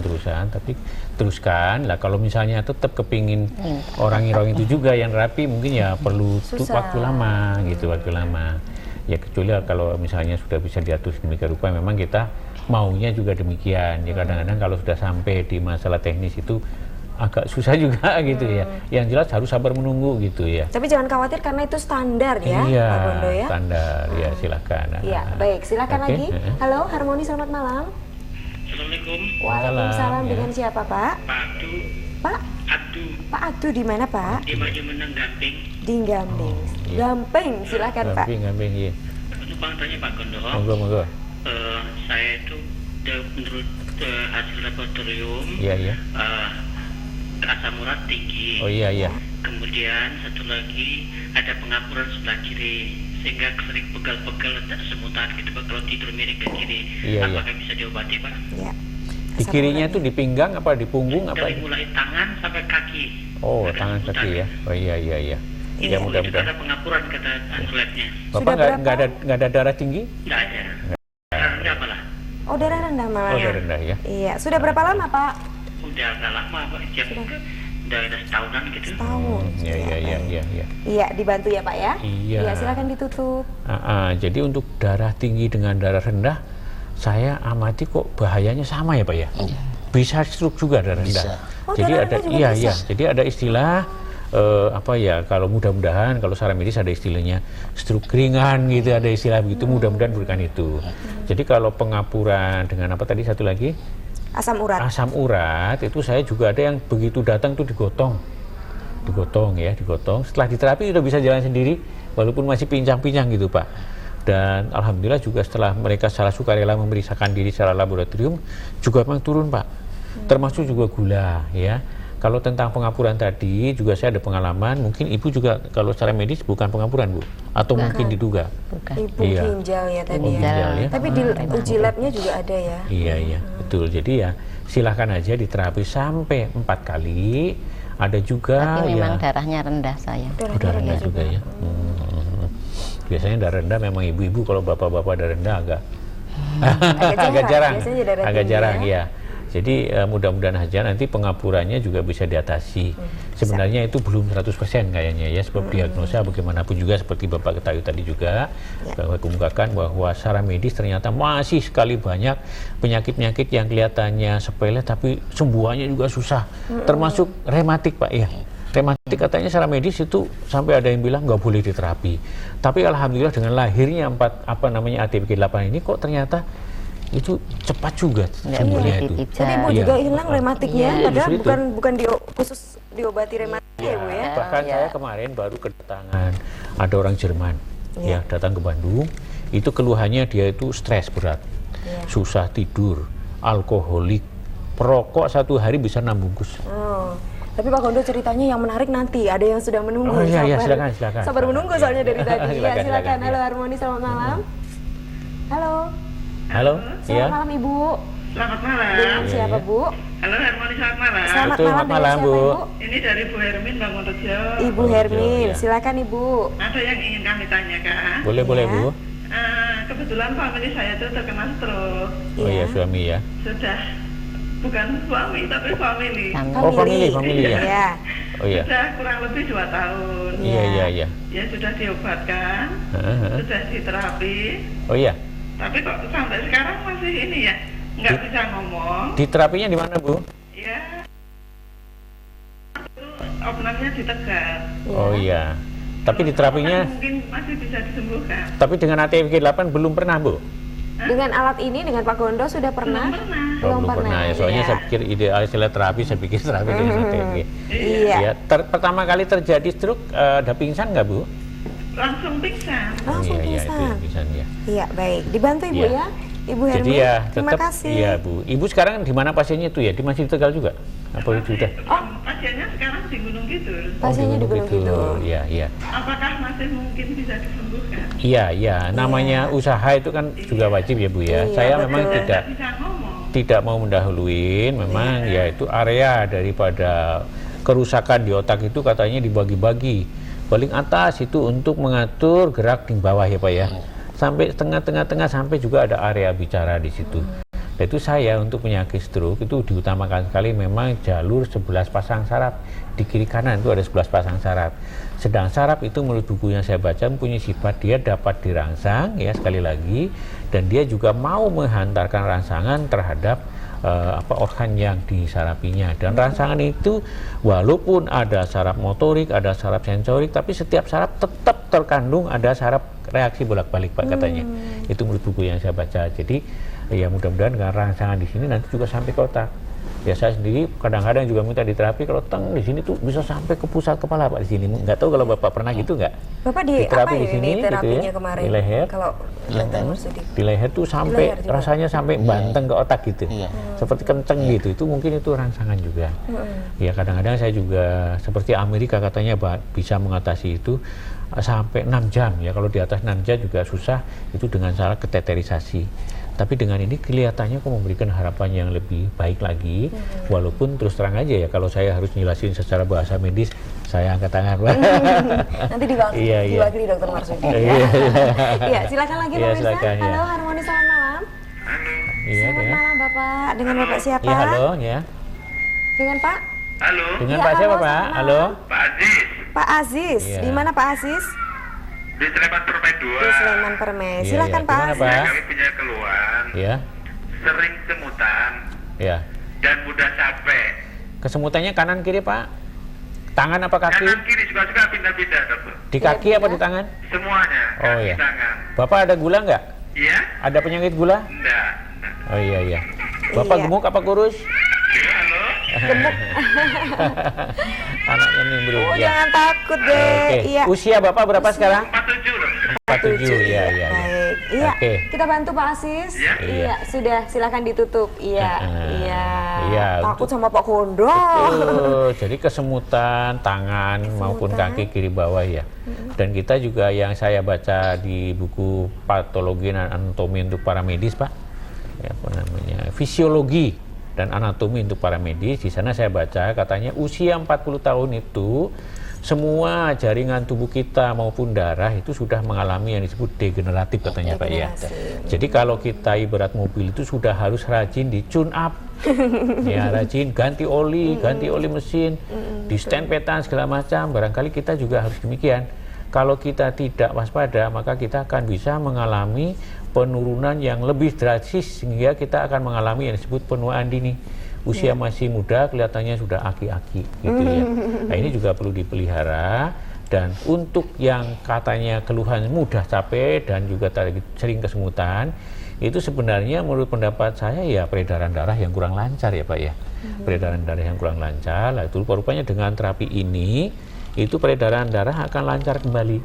teruskan lah. Kalau misalnya tetap kepingin orang-orang itu juga yang rapi mungkin ya perlu waktu lama gitu, ya kecuali kalau misalnya sudah bisa diatur sedemikian rupa memang kita maunya juga demikian ya. Kadang-kadang kalau sudah sampai di masalah teknis itu agak susah juga gitu ya. Yang jelas harus sabar menunggu gitu ya. Tapi jangan khawatir karena itu standar ya, Pak Gondo ya. Standar ya, silakan. Iya, baik, silakan lagi. Halo, Harmoni, selamat malam. Assalamualaikum. Waalaikumsalam. Dengan siapa Pak? Pak Adu. Pak Adu di mana Pak? Di Banyumeneng Gamping. Di Gamping. Gamping, silakan Pak. Gamping ya. Numpang tanya Pak Gondo. Monggo. Saya itu menurut hasil laboratorium. Iya. Asam urat tinggi. Oh iya. Kemudian satu lagi ada pengapuran sebelah kiri sehingga sering pegal-pegal semutan gitu Pak kalau tidur miring ke kiri. Apakah bisa diobati Pak? Iya. Di kirinya itu di pinggang apa di punggung apa? Dari mulai tangan sampai kaki. Oh tangan kaki ya. Oh iya. Ya mudah-mudahan. Ada pengapuran kata labnya. Bapak nggak ada darah tinggi? Nggak ada. Darah rendah malah. Oh darah rendah malah. Oh darah rendah ya. Iya. Sudah berapa lama Pak? Udah agak lama Pak, udah setahunan gitu. Setahun. Iya. Iya, dibantu ya Pak ya. Iya. Silakan ditutup. Jadi untuk darah tinggi dengan darah rendah, saya amati kok bahayanya sama ya Pak ya. Bisa stroke juga darah rendah. Jadi ada jadi ada istilah kalau mudah-mudahan kalau secara medis ada istilahnya stroke ringan gitu, ada istilah begitu, mudah-mudahan bukan itu. Jadi kalau pengapuran dengan apa tadi satu lagi? Asam urat itu saya juga ada yang begitu datang tuh digotong ya. Setelah diterapi udah bisa jalan sendiri walaupun masih pincang-pincang gitu Pak. Dan alhamdulillah juga setelah mereka secara sukarela memeriksakan diri secara laboratorium juga memang turun Pak. Termasuk juga gula ya. Kalau tentang pengapuran tadi juga saya ada pengalaman, mungkin Ibu juga kalau secara medis bukan pengapuran Bu, atau mungkin diduga. Ibu ginjal ya tadi ya. Tapi di uji labnya juga ada ya. Iya, betul. Jadi ya silahkan aja diterapi sampai 4 kali. Ada juga tapi memang darahnya rendah saya. Darah rendah juga ya. Biasanya darah rendah memang ibu-ibu, kalau bapak-bapak darah rendah agak jarang ya. Jadi mudah-mudahan aja nanti pengapurannya juga bisa diatasi. Sebenarnya itu belum 100% kayaknya ya, sebab diagnosa bagaimanapun juga seperti Bapak ketahui tadi juga, bahwa kemukakan bahwa secara medis ternyata masih sekali banyak penyakit-penyakit yang kelihatannya sepele tapi sembuhannya juga susah. Termasuk rematik Pak ya. Rematik katanya secara medis itu sampai ada yang bilang nggak boleh diterapi. Tapi alhamdulillah dengan lahirnya ATP8 ini kok ternyata itu cepat juga sembuhnya itu. Jadi Ibu juga hilang rematiknya, padahal justru bukan khusus diobati rematik ya Bu ya. Bahkan saya kemarin baru kedatangan ada orang Jerman ya datang ke Bandung, itu keluhannya dia itu stres berat, susah tidur, alkoholik, perokok 1 hari bisa 6 bungkus. Tapi Pak Gondo ceritanya yang menarik nanti, ada yang sudah menunggu. Oh iya, silakan. Sabar menunggu soalnya dari tadi. Silakan. Halo Ya. Harmoni, selamat malam. Halo, Selamat malam Ibu. Selamat malam. Dengan siapa Bu? Halo Harmoni, selamat malam. Selamat Betul, malam, selamat malam, dengan Bu. siapa, Ibu? Ini dari Bu Hermin Bangunrejo. Ibu Hermin, iya. silakan Ibu. Ada yang ingin kami tanyakan. boleh Bu. Kebetulan famili saya itu terkena stroke. Oh iya, suami ya. Sudah bukan suami tapi famili. Oh, family ya. Ya. Oh iya. Sudah kurang lebih 2 tahun. Iya. Ya sudah diobatkan, sudah diterapi. Oh iya. Tapi kok sampai sekarang masih ini ya, nggak bisa ngomong. Di terapinya di mana, Bu? Ya, itu opnamnya di Tegal. Oh iya. Tapi di terapinya, Mungkin masih bisa disembuhkan. tapi dengan ATP8 belum pernah, Bu? Dengan alat ini, dengan Pak Gondo sudah pernah? Belum pernah ya. Soalnya saya pikir ideal istilah terapi, saya pikir terapi dengan ATP. Iya. Ya, pertama kali terjadi stroke, ada pingsan nggak, Bu? Langsung pingsan. Langsung Iya, pingsan. itu pingsan ya. Iya, baik. Dibantu Ibu Iya. ya, Ibu Hermin. Jadi ya Terima tetap, kasih. iya Bu. Ibu sekarang di mana pasiennya itu ya? Di masih di Tegal juga? Apa sudah? Pasiennya sekarang di Gunung Kidul. Pasiennya di Gunung Kidul. Iya. Apakah masih mungkin bisa disembuhkan? Iya. Namanya usaha itu kan juga wajib ya Bu ya. Iya, Saya betul. memang Nggak bisa ngomong. tidak mau mendahuluin, memang ya itu area daripada kerusakan di otak itu katanya dibagi-bagi. Paling atas itu untuk mengatur gerak di bawah ya Pak ya. Sampai tengah-tengah sampai juga ada area bicara di situ. Dan itu saya untuk penyakit stroke itu diutamakan sekali memang jalur 11 pasang saraf. Di kiri kanan itu ada 11 pasang saraf. Sedang saraf itu menurut buku yang saya baca punya sifat dia dapat dirangsang ya sekali lagi, dan dia juga mau menghantarkan rangsangan terhadap organ yang disarapinya. Dan rangsangan itu walaupun ada saraf motorik, ada saraf sensorik, tapi setiap saraf tetap terkandung ada saraf reaksi bolak-balik Pak katanya. Itu menurut buku yang saya baca. Jadi ya mudah-mudahan dengan rangsangan di sini nanti juga sampai ke otak. Ya saya sendiri kadang-kadang juga minta diterapi kalau di sini tuh bisa sampai ke pusat kepala Pak di sini. Nggak tahu kalau Bapak pernah gitu nggak? Bapak di Diterapi apa di sini, ini terapinya gitu ya, kemarin? di leher. Kalau Di leher tuh sampai leher juga. rasanya sampai banteng ke otak gitu. Iya. Seperti kenceng gitu. Itu mungkin itu rangsangan juga. Ya kadang-kadang saya juga seperti Amerika katanya bisa mengatasi itu sampai 6 jam ya. Kalau di atas 6 jam juga susah itu dengan cara keteterisasi. Tapi dengan ini kelihatannya kok memberikan harapan yang lebih baik lagi. Walaupun terus terang aja ya kalau saya harus jelasin secara bahasa medis, saya angkat tangan. nanti diwakili Dokter Marsudi. Iya, silakan lagi Iya, pemirsa. silakan, ya. Halo Harmoni, selamat malam. Iya, Selamat ya. malam Bapak. Dengan Bapak siapa? Iya, halo ya. Dengan Pak? Halo, Dengan Iya, Pak siapa, halo, Pak? selamat Halo? Pak Aziz. Pak Aziz. Iya. Di mana Pak Aziz? Di Sleman Permen 2. Di Sleman Permen. Iya, Silakan iya. Pak Gimana, Aziz. Pak? Kami punya keluhan, Ya. sering semutan Ya. dan mudah capek. Kesemutannya kanan kiri, Pak? Tangan apa kaki? Kanan kiri suka-suka pindah-pindah, dokter. Di kaki apa di tangan? Semuanya, Oh, kaki iya. tangan. Bapak ada gula nggak? Iya? Ada penyakit gula? Enggak. Oh iya. Bapak Iya. gemuk apa kurus? Iya, halo? Anaknya nimbrung. Oh, Ya. jangan takut deh. Oke. Iya. Usia Bapak berapa sekarang? 47, dokter. 47. Iya. Baik. Iya. Oke. Kita bantu Pak Aziz. Iya. Iya, sudah silakan ditutup. Iya. Iya. Iya, Takut sama Pak Gondo. Jadi kesemutan tangan maupun kaki kiri bawah ya. Dan kita juga yang saya baca di buku patologi dan anatomi untuk para medis Pak, ya, apa namanya, fisiologi dan anatomi untuk para medis. Di sana saya baca katanya usia 40 tahun itu semua jaringan tubuh kita maupun darah itu sudah mengalami yang disebut degeneratif katanya Pak ya. Jadi kalau kita ibarat mobil itu sudah harus rajin di tune up. Ya, rajin ganti oli mesin, di stand petan segala macam. Barangkali kita juga harus demikian. Kalau kita tidak waspada, maka kita akan bisa mengalami penurunan yang lebih drastis sehingga kita akan mengalami yang disebut penuaan dini. usia masih muda kelihatannya sudah aki-aki gitu ya. Nah ini juga perlu dipelihara. Dan untuk yang katanya keluhan mudah capek dan juga sering kesemutan, itu sebenarnya menurut pendapat saya ya peredaran darah yang kurang lancar ya Pak ya. Peredaran darah yang kurang lancar, lah itu rupanya dengan terapi ini itu peredaran darah akan lancar kembali.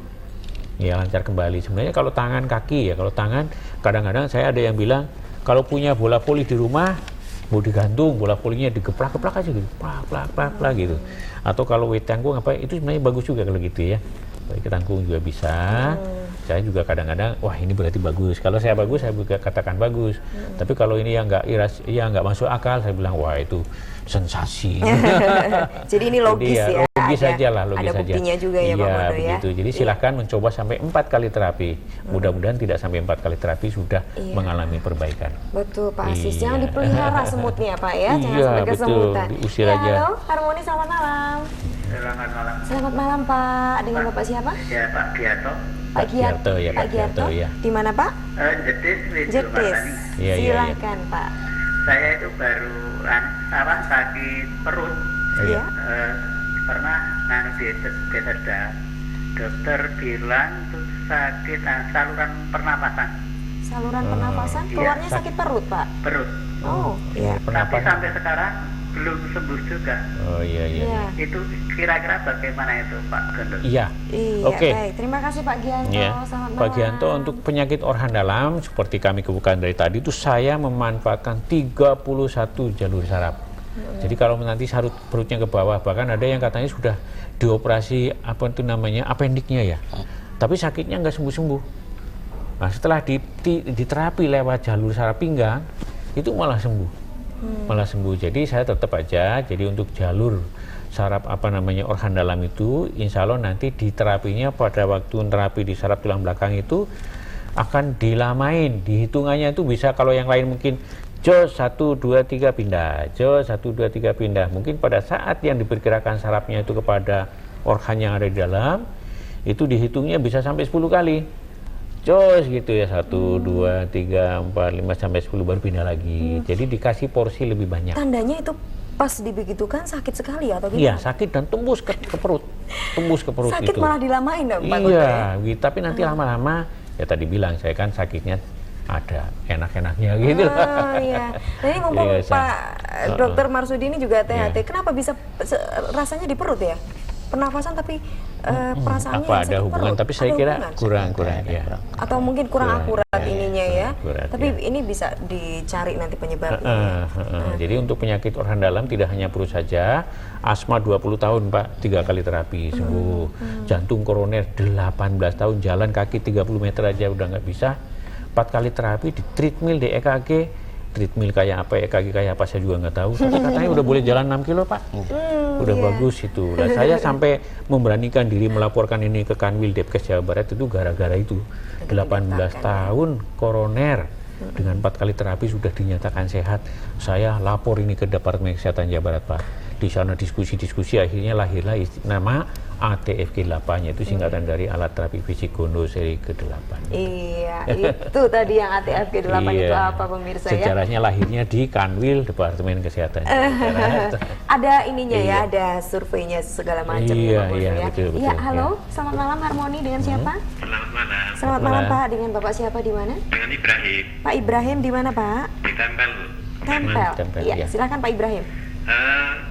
Ya lancar kembali. Sebenarnya kalau tangan kaki ya, kalau tangan kadang-kadang saya ada yang bilang kalau punya bola voli di rumah mau digantung, bola volinya digeplak-geplak aja gitu, plak gitu. Atau kalau weight tanggung apa itu sebenarnya bagus juga kalau gitu ya. Weight tanggung juga bisa. Saya juga kadang-kadang wah ini berarti bagus. Kalau saya bagus saya juga katakan bagus. Tapi kalau ini yang nggak masuk akal saya bilang wah itu sensasi. Jadi ini logis ya. Logis saja lah, logis ada saja. buktinya juga ya Pak Mondo ya. Begitu. Jadi silahkan mencoba sampai 4 kali terapi. Mudah-mudahan tidak sampai 4 kali terapi sudah mengalami perbaikan. Betul Pak Asis, jangan dipelihara semutnya Pak ya, jangan Iya, sampai betul. kesemutan. Diusir Ya, aja. halo, Harmoni selamat malam. Selamat malam. Selamat malam Pak, dengan Bapak siapa? Ya Pak Giato. Pak Giarto ya, Pak Giarto, ya. Di mana Pak? Jetis Jetis. Iya, iya. Silakan Pak. Saya itu baru sakit perut. Iya. Pernah di Bethesda. Dokter bilang itu sakit saluran pernapasan. Saluran pernapasan, Iya. keluarnya sakit perut Pak? Perut. Oh, iya. Tapi sampai sekarang belum sembuh juga. Oh iya. Itu kira-kira bagaimana itu Pak Gondo? Iya. Iya, Oke. baik. Terima kasih Pak Gianto. Ya, Selamat malam. Pak Gianto, untuk penyakit organ dalam seperti kami kebukaan dari tadi itu saya memanfaatkan 31 jalur saraf. Jadi kalau nanti sarut perutnya ke bawah, bahkan ada yang katanya sudah dioperasi apa itu namanya appendiknya ya, tapi sakitnya nggak sembuh-sembuh. Nah setelah diterapi lewat jalur saraf pinggang itu malah sembuh. Malah sembuh. Jadi saya tetap aja. Jadi untuk jalur saraf organ dalam itu, insya Allah nanti di terapinya pada waktu terapi di saraf tulang belakang itu akan dilamain. Dihitungannya itu bisa kalau yang lain mungkin jos 1, 2, 3 pindah, jos 1, 2, 3 pindah. Mungkin pada saat yang diperkirakan sarafnya itu kepada organ yang ada di dalam, itu dihitungnya bisa sampai 10 kali. Jos gitu ya, 1, 2, 3, 4, 5 sampai 10 baru pindah lagi. Jadi dikasih porsi lebih banyak. Tandanya itu pas dibegitukan sakit sekali atau gimana? Iya, sakit dan tembus ke perut. Tembus ke perut sakit itu. malah dilamain dong Pak? Iya, tapi nanti lama-lama ya tadi bilang saya kan sakitnya ada enak-enaknya gitu. Oh iya. Nah ini mumpung Iya, Pak Dr. Marsudi ini juga THT, Iya. kenapa bisa rasanya di perut ya? Pernafasan tapi perasaannya apa yang ada sakit hubungan? perut? Tapi saya Ada kira hubungan? kurang ya. Atau mungkin kurang akurat ininya ya. akurat, Tapi ya. ini bisa dicari nanti penyebabnya. Jadi untuk penyakit organ dalam tidak hanya perut saja, asma 20 tahun Pak, 3 kali terapi sembuh. Jantung koroner 18 tahun, jalan kaki 30 meter aja udah nggak bisa. 4 kali terapi di treadmill, di EKG. Treadmill kayak apa, EKG kayak apa saya juga nggak tahu. Tapi katanya udah boleh jalan 6 kilo Pak. Udah bagus itu. Nah, saya sampai memberanikan diri melaporkan ini ke Kanwil Depkes Jawa Barat itu gara-gara itu. 18 tahun koroner dengan 4 kali terapi sudah dinyatakan sehat. Saya lapor ini ke Departemen Kesehatan Jawa Barat Pak. Di sana diskusi akhirnya lahirlah nama ATFG8, yaitu singkatan dari alat terapi fisik Gondo seri ke-8. Iya, itu tadi yang ATFG8 itu apa pemirsa ya? Sejarahnya lahirnya di Kanwil Departemen Kesehatan. Ada ininya ya, ada surveinya segala macam Iya, ya. betul. Iya, halo, selamat malam Harmoni, dengan siapa? Selamat malam. Selamat malam Pak, dengan Bapak siapa di mana? Dengan Ibrahim Pak Ibrahim di mana Pak? di Tempel. Tempel. Iya, ya. silakan Pak Ibrahim.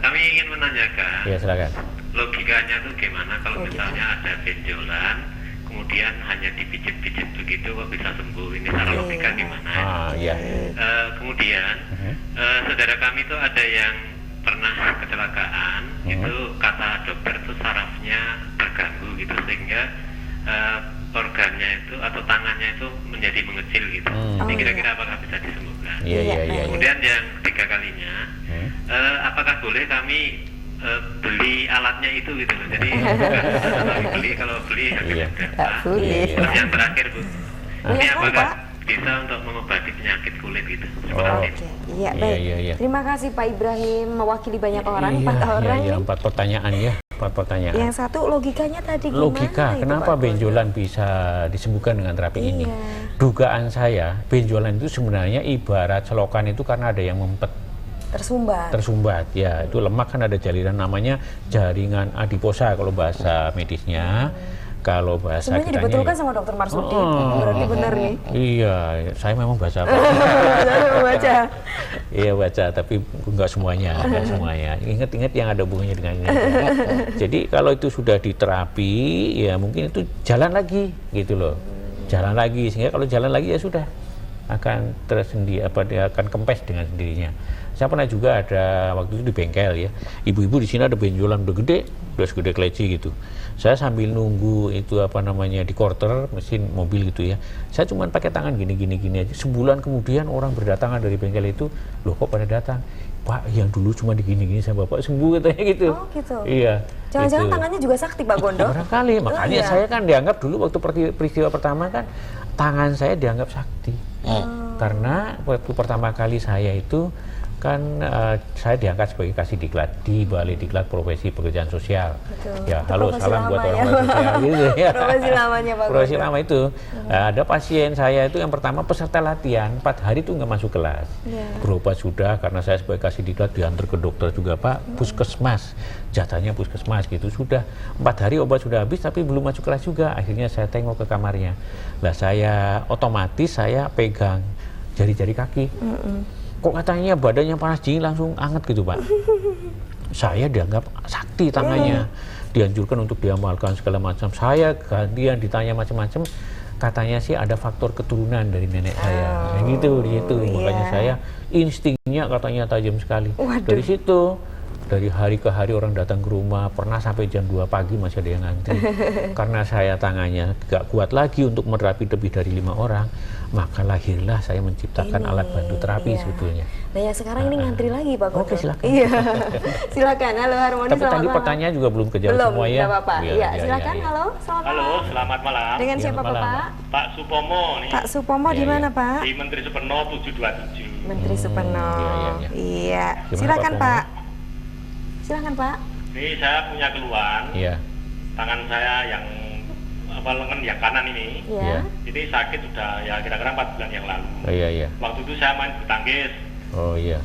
Kami ingin menanyakan Iya, silakan. logikanya tuh gimana kalau misalnya ada benjolan kemudian hanya dipijit-pijit begitu kok bisa sembuh, ini secara logika gimana? Iya. Kemudian saudara kami tuh ada yang pernah kecelakaan, itu kata dokter tuh sarafnya terganggu gitu sehingga organnya itu atau tangannya itu menjadi mengecil gitu. Ini kira-kira apakah bisa disembuhkan? Iya. Kemudian yang ketiga kalinya, apakah boleh kami beli alatnya itu gitu loh? Jadi kalau beli harganya berapa? Terus yang terakhir Bu, ini apakah bisa untuk mengobati penyakit kulit gitu? Terima kasih. Iya, baik. Iya. Terima kasih Pak Ibrahim, mewakili banyak orang, 4 orang Iya, nih. 4 pertanyaan ya. 4 pertanyaan. Yang satu logikanya tadi gimana? Logika, itu, kenapa Pak? benjolan bisa disembuhkan dengan terapi ini? Dugaan saya, benjolan itu sebenarnya ibarat selokan itu karena ada yang mempet. tersumbat. Ya, itu lemak kan ada jaringan namanya jaringan adiposa kalau bahasa medisnya. Kalau bahasa semuanya dibetulkan sama Dokter Marsudi. Berarti benar nih. Iya, saya memang baca. Baca. Iya baca, tapi enggak semuanya. Ingat-ingat yang ada hubungannya dengan ini. Jadi kalau itu sudah diterapi, ya mungkin itu jalan lagi, gitu loh. Jalan lagi, sehingga kalau jalan lagi ya sudah akan dia akan kempes dengan sendirinya. Saya pernah juga ada waktu itu di bengkel ya, ibu-ibu di sini ada benjolan udah segede keleci gitu. Saya sambil nunggu itu di quarter mesin mobil gitu ya, saya cuma pakai tangan gini aja. Sebulan kemudian orang berdatangan dari bengkel itu, loh kok pada datang, Pak yang dulu cuma digini sama Bapak sembuh katanya gitu. Oh gitu. Iya. Jangan-jangan gitu. tangannya juga sakti Pak Gondo? Barangkali, makanya saya kan dianggap dulu waktu peristiwa pertama kan tangan saya dianggap sakti. Karena waktu pertama kali saya itu kan saya diangkat sebagai kasih diklat di Balai Diklat Profesi Pekerjaan Sosial. Betul. Ya, itu halo salam buat orang sosial gitu ya. Profesi lamanya Pak Profesi Gondo. lama itu. Ada pasien saya itu yang pertama peserta latihan 4 hari itu nggak masuk kelas. Berobat sudah karena saya sebagai kasih diklat diantar ke dokter juga Pak, puskesmas. Jatahnya puskesmas gitu sudah 4 hari obat sudah habis tapi belum masuk kelas juga. Akhirnya saya tengok ke kamarnya. Lah saya otomatis saya pegang jari-jari kaki. Kok katanya badannya panas dingin langsung anget gitu Pak. Saya dianggap sakti tangannya, dianjurkan untuk diamalkan segala macam. Saya gantian ditanya macam-macam, katanya sih ada faktor keturunan dari nenek saya. Gitu di situ. Makanya saya instingnya katanya tajam sekali. Dari situ, dari hari ke hari orang datang ke rumah, pernah sampai jam 2 pagi masih ada yang ngantri. Karena saya tangannya gak kuat lagi untuk menerapi lebih dari 5 orang, maka lahirlah saya menciptakan alat bantu terapi sebetulnya. Nah ya sekarang ini ngantri lagi Pak Gondo. Oke silakan. Iya, silakan. Halo Harmoni, Tapi tadi pertanyaan juga belum kejawab semua ya. Belum, apa-apa. Iya, silakan. Halo, selamat Halo, malam. selamat malam. Dengan Iya, siapa malam. Bapak? Pak Supomo nih. Pak Supomo di mana Pak? Di Menteri Supeno 727. Menteri Supeno. iya. Iya. Gimana, Silakan Pak Pak. Silakan Pak. Ini saya punya keluhan. Iya. Tangan saya yang lengan yang kanan ini. Iya. Ini sakit sudah ya kira-kira 4 bulan yang lalu. Oh iya. Waktu itu saya main bulu tangkis. Oh iya.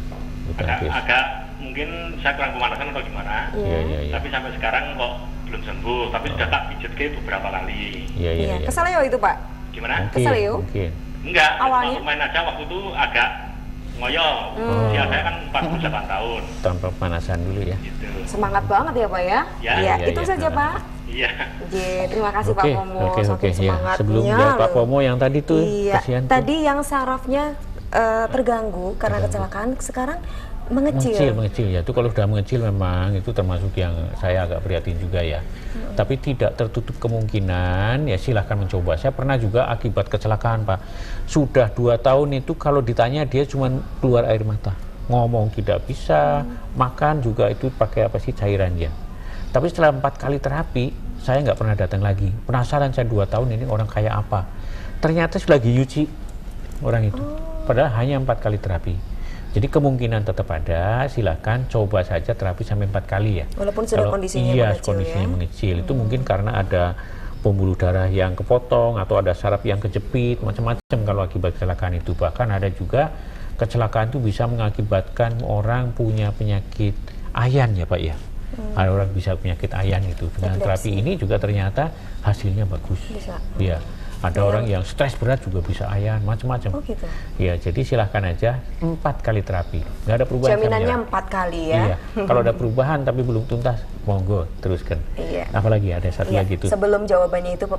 Agak mungkin saya kurang pemanasan atau gimana. Iya. Tapi sampai sekarang kok belum sembuh. Tapi sudah tak pijat ke beberapa kali. Iya. Kesal ya itu Pak? Gimana? Kesel ya? Mungkin. Enggak. Awalnya? Waktu main aja waktu itu agak ngoyo. Usia saya kan 48 tahun. Tanpa pemanasan dulu ya. Gitu. Semangat banget ya Pak ya? Ya. Iya, Iya, itu iya. saja Pak. Iya. Terima kasih Pak Pomo. Oke. Saking Ya. semangatnya Sebelum jawab Pak loh. Pomo yang tadi tuh, Iya, kasihan tuh. tadi yang sarafnya terganggu karena kecelakaan, sekarang mengecil. Mengecil ya. Itu kalau sudah mengecil memang itu termasuk yang saya agak prihatin juga ya. Tapi tidak tertutup kemungkinan ya silahkan mencoba. Saya pernah juga akibat kecelakaan Pak. Sudah 2 tahun itu kalau ditanya dia cuma keluar air mata. Ngomong tidak bisa, makan juga itu pakai cairannya. Tapi setelah 4 kali terapi, saya nggak pernah datang lagi. Penasaran saya 2 tahun ini orang kayak apa. Ternyata sudah lagi nyuci orang itu. Padahal hanya 4 kali terapi. Jadi kemungkinan tetap ada, silakan coba saja terapi sampai 4 kali ya. Walaupun sudah kondisinya mengecil kondisinya ya? mengecil. Itu mungkin karena ada pembuluh darah yang kepotong atau ada saraf yang kejepit, macam-macam kalau akibat kecelakaan itu. Bahkan ada juga kecelakaan itu bisa mengakibatkan orang punya penyakit ayan ya Pak ya. Ada orang bisa penyakit ayan itu. Dengan terapi ini juga ternyata hasilnya bagus. Bisa. Iya. Ada orang yang stres berat juga bisa ayan, macam-macam. Oh gitu. Ya, jadi silahkan aja 4 kali terapi. Nggak ada perubahan. Jaminannya 4 kali ya. Iya. Kalau ada perubahan tapi belum tuntas, monggo teruskan. Iya. Apalagi ada satu Iya. lagi tuh. Sebelum jawabannya itu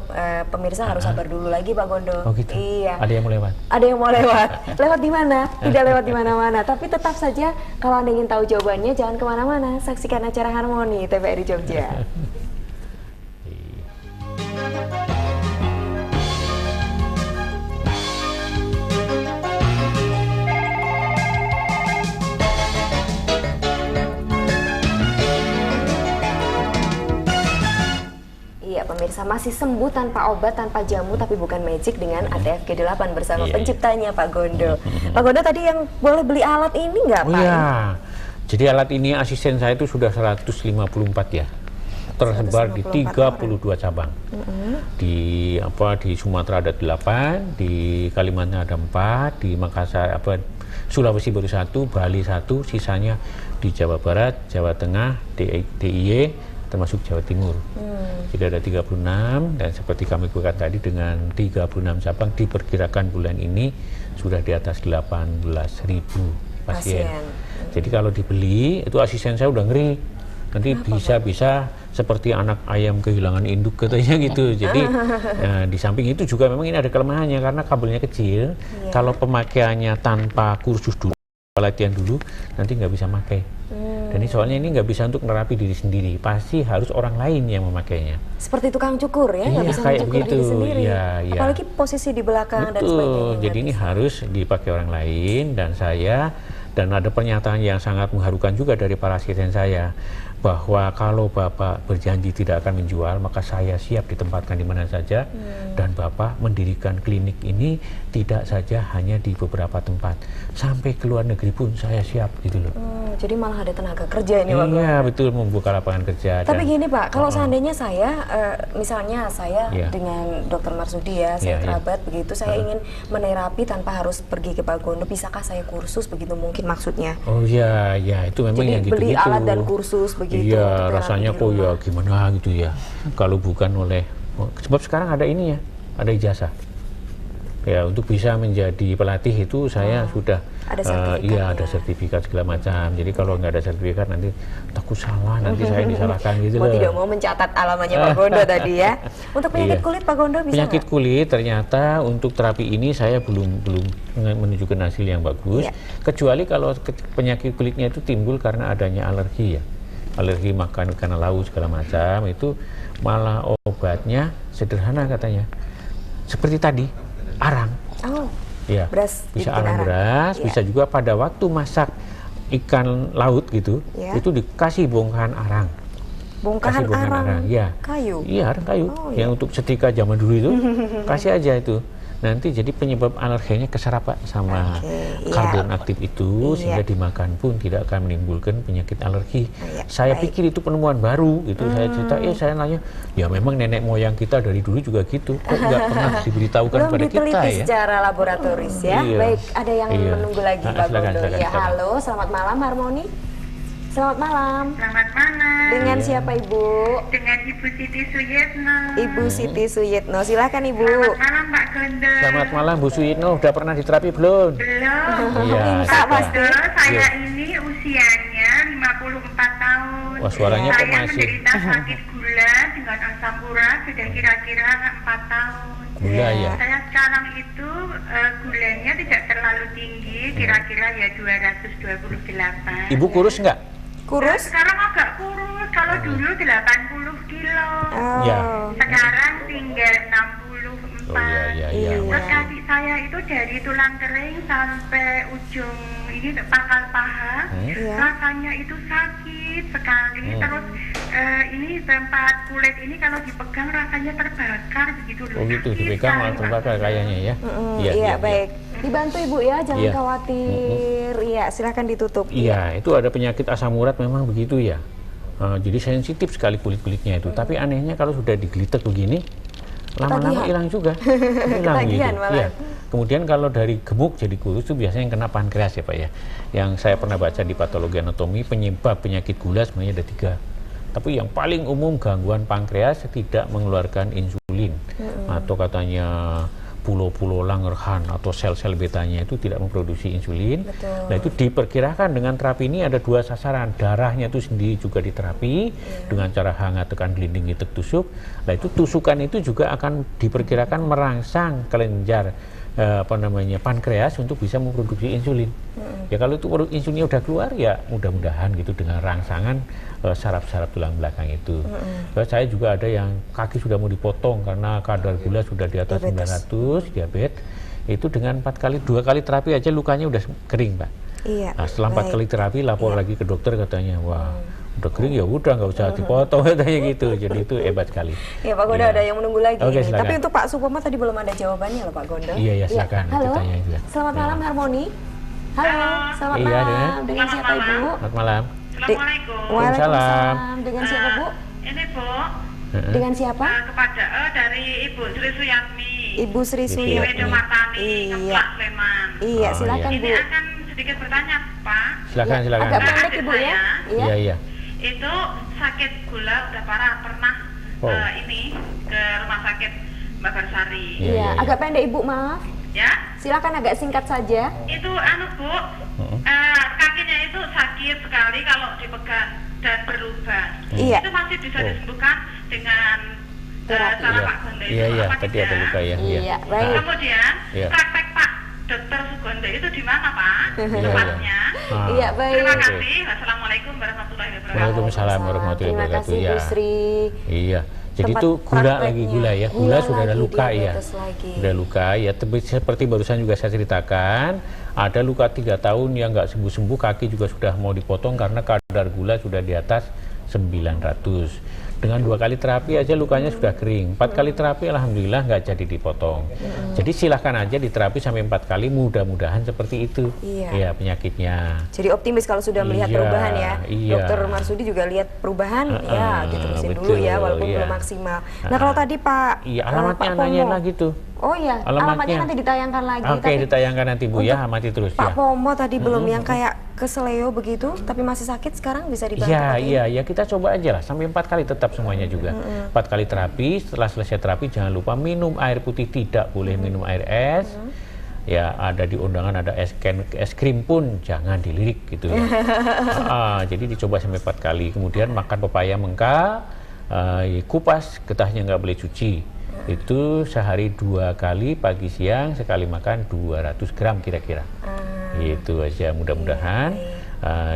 pemirsa harus sabar dulu lagi Pak Gondo. Oh gitu. Iya. Ada yang mau lewat. Ada yang mau lewat. Lewat di mana? Tidak lewat di mana-mana. Tapi tetap saja kalau Anda ingin tahu jawabannya jangan kemana-mana. Saksikan acara Harmoni TVRI Jogja. Iya pemirsa, masih sembuh tanpa obat, tanpa jamu, tapi bukan magic dengan ATFG8 bersama penciptanya Pak Gondo. Pak Gondo tadi yang boleh beli alat ini nggak Pak? Iya. Jadi alat ini asisten saya itu sudah 154 ya. Tersebar di 32 cabang. Di Sumatera ada 8, di Kalimantan ada 4, di Makassar Sulawesi baru 1, Bali 1, sisanya di Jawa Barat, Jawa Tengah, DIY, termasuk Jawa Timur. Jadi ada 36, dan seperti kami katakan tadi, dengan 36 cabang diperkirakan bulan ini sudah di atas 18.000 pasien. Jadi kalau dibeli, itu asisten saya udah ngeri. Nanti bisa-bisa seperti anak ayam kehilangan induk katanya gitu. Jadi di samping itu juga memang ini ada kelemahannya karena kabelnya kecil. Kalau pemakaiannya tanpa kursus dulu, latihan dulu, nanti nggak bisa pakai. Dan ini soalnya ini nggak bisa untuk nerapi diri sendiri, pasti harus orang lain yang memakainya. Seperti tukang cukur ya, nggak bisa mencukur diri sendiri. Apalagi posisi di belakang dan sebagainya. Jadi ini harus dipakai orang lain, dan ada pernyataan yang sangat mengharukan juga dari para asisten saya, bahwa kalau Bapak berjanji tidak akan menjual, maka saya siap ditempatkan di mana saja, dan Bapak mendirikan klinik ini tidak saja hanya di beberapa tempat, sampai ke luar negeri pun saya siap gitu loh. Jadi malah ada tenaga kerja ini Pak. Iya betul, membuka lapangan kerja. Tapi gini Pak, kalau seandainya saya, misalnya saya dengan Dr. Marsudi ya, saya kerabat begitu, saya ingin menerapi tanpa harus pergi ke Pak Gondo, bisakah saya kursus begitu mungkin maksudnya? Oh iya, itu memang jadi yang gitu-gitu. Beli alat dan kursus begitu. Iya, rasanya kok ya gimana gitu ya. Kalau bukan oleh, sebab sekarang ada ini ya, ada ijazah. Ya, untuk bisa menjadi pelatih itu saya sudah ada sertifikat, ada sertifikat segala macam. Jadi kalau nggak ada sertifikat nanti takut salah, nanti saya disalahkan gitu loh. Tidak mau mencatat alamannya Pak Gondo tadi ya. Untuk penyakit kulit Pak Gondo bisa penyakit kulit ternyata untuk terapi ini saya belum menunjukkan hasil yang bagus. Kecuali kalau penyakit kulitnya itu timbul karena adanya alergi ya. Alergi makan ikan laut segala macam, itu malah obatnya sederhana katanya. Seperti tadi, arang. Ya, bisa arang beras, bisa juga pada waktu masak ikan laut gitu, itu dikasih bongkahan arang. Bongkahan arang? Ya. Kayu? Iya, arang kayu. Yang untuk setrika zaman dulu itu, kasih aja itu. Nanti jadi penyebab alerginya keserap Pak sama karbon aktif itu, sehingga dimakan pun tidak akan menimbulkan penyakit alergi. Saya pikir itu penemuan baru, itu saya cerita, saya nanya, ya memang nenek moyang kita dari dulu juga gitu, kok nggak pernah diberitahukan pada kita ya. Belum diteliti secara laboratoris ya. Baik, ada yang menunggu lagi Pak Gondo. Ya, halo, selamat malam Harmoni. Selamat malam. Selamat malam. Dengan siapa Ibu? Dengan Ibu Siti Suyitno. Ibu Siti Suyitno, silakan Ibu. Selamat malam Pak Gondo. Selamat malam Bu Suyitno, udah pernah diterapi belum? Belum. Iya. Pak Gondo, saya ini usianya 54 tahun. Wah, suaranya kok saya masih. menderita sakit gula dengan asam urat sudah kira-kira 4 tahun. Gula ya. Saya sekarang itu gulanya tidak terlalu tinggi, kira-kira ya 228. Ibu kurus nggak? Kurus? Sekarang agak kurus, kalau dulu 80 kilo. Sekarang tinggal 64. Terus kaki saya itu dari tulang kering sampai ujung ini pangkal paha, rasanya itu sakit sekali. Terus ini tempat kulit ini kalau dipegang rasanya terbakar begitu loh. Oh gitu, dipegang malah terbakar kayaknya ya. Iya, baik. Dibantu Ibu ya, jangan khawatir. Iya, silahkan ditutup. Iya, itu ada penyakit asam urat memang begitu ya. Jadi sensitif sekali kulit-kulitnya itu. Tapi anehnya kalau sudah digelitek begini, lama-lama hilang juga. Hilang gitu. Ya. Kemudian kalau dari gemuk jadi kurus itu biasanya yang kena pankreas ya Pak ya. Yang saya pernah baca di patologi anatomi, penyebab penyakit gula sebenarnya ada 3. Tapi yang paling umum gangguan pankreas tidak mengeluarkan insulin, atau katanya pulau-pulau Langerhans atau sel-sel betanya itu tidak memproduksi insulin. Nah itu diperkirakan dengan terapi ini ada 2 sasaran, darahnya itu sendiri juga diterapi dengan cara hangat tekan gelinding itek tusuk. Nah itu tusukan itu juga akan diperkirakan merangsang kelenjar pankreas untuk bisa memproduksi insulin. Ya kalau itu insulinnya udah keluar ya mudah-mudahan gitu dengan rangsangan saraf-saraf tulang belakang itu. Saya juga ada yang kaki sudah mau dipotong karena kadar gula sudah di atas 900, diabetes. Itu dengan 2 kali terapi aja lukanya udah kering Pak. Nah, setelah 4 kali terapi lapor lagi ke dokter, katanya wah udah kering ya udah nggak usah dipotong katanya gitu. Jadi itu hebat sekali. Ya Pak Gondo ada yang menunggu lagi. Silakan. Tapi untuk Pak Supoma tadi belum ada jawabannya loh Pak Gondo. Iya silakan. Halo. Ditanya juga. Selamat malam Harmoni. Halo. Selamat malam. Dengan siapa Ibu? Selamat malam. Assalamualaikum. Waalaikumsalam. Dengan siapa Bu? Ini Bu. Dengan siapa? Kepada dari Ibu Sri Suyatmi. Ibu Sri Suyatmi. Di Matani, Keplak, Sleman. Iya, silakan Bu. Ini akan sedikit bertanya, Pak. Silakan, silakan. Agak pendek Adik Ibu ya. saya Iya, iya. itu sakit gula udah parah, pernah ini ke rumah sakit Mbak Barsari. Iya, Iya, iya. agak pendek Ibu, maaf. Ya, Silakan agak singkat saja. itu Bu, kakinya itu sakit sekali kalau dipegang dan berubah. Iya. Itu masih bisa disembuhkan dengan Terapi. cara Iya. Pak Gondo itu Iya, iya, apa tadi tidak? ada luka ya. Iya. Iya, baik. Kemudian Iya. praktek Pak Dokter Sugondo itu di mana Pak? Iya, Tempatnya. Ah. Iya, baik. Terima kasih. Wassalamualaikum warahmatullahi wabarakatuh. Waalaikumsalam warahmatullahi Terima wabarakatuh. kasih Bu Ya. Sri. Iya. Jadi Tempat itu gula lagi prakteknya. gula ya. Gula Gula sudah ada lagi, luka ya. diabetes lagi. Sudah luka ya. Tapi seperti barusan juga saya ceritakan, ada luka 3 tahun yang nggak sembuh-sembuh, kaki juga sudah mau dipotong karena kadar gula sudah di atas 900. Dengan 2 kali terapi aja lukanya sudah kering. 4 kali terapi alhamdulillah nggak jadi dipotong. Jadi silahkan aja diterapi sampai 4 kali, mudah-mudahan seperti itu. Iya. Ya penyakitnya. Jadi optimis kalau sudah melihat Iya, perubahan ya. iya. Dokter Marsudi juga lihat perubahan, ya diterusin dulu betul, ya walaupun iya. belum maksimal. Nah kalau tadi Pak, Iya, Pak alamatnya Pomo. nanyain lagi tuh. Oh iya, alamatnya nanti ditayangkan lagi. Oke, Tapi ditayangkan nanti Bu ya, untuk amati terus Pak ya. Pomo tadi belum yang kayak keseleo begitu, tapi masih sakit sekarang bisa dibantu. Iya, pakai iya, ya kita coba aja lah sampai 4 kali tetap semuanya juga. 4 kali terapi, setelah selesai terapi jangan lupa minum air putih, tidak boleh minum air es. Ya, ada di undangan ada es krim pun jangan dilirik gitu ya. Jadi dicoba sampai 4 kali. Kemudian makan pepaya mengka, kupas, getahnya nggak boleh cuci. Itu sehari 2 kali, pagi siang, sekali makan 200 gram kira-kira. Itu aja, mudah-mudahan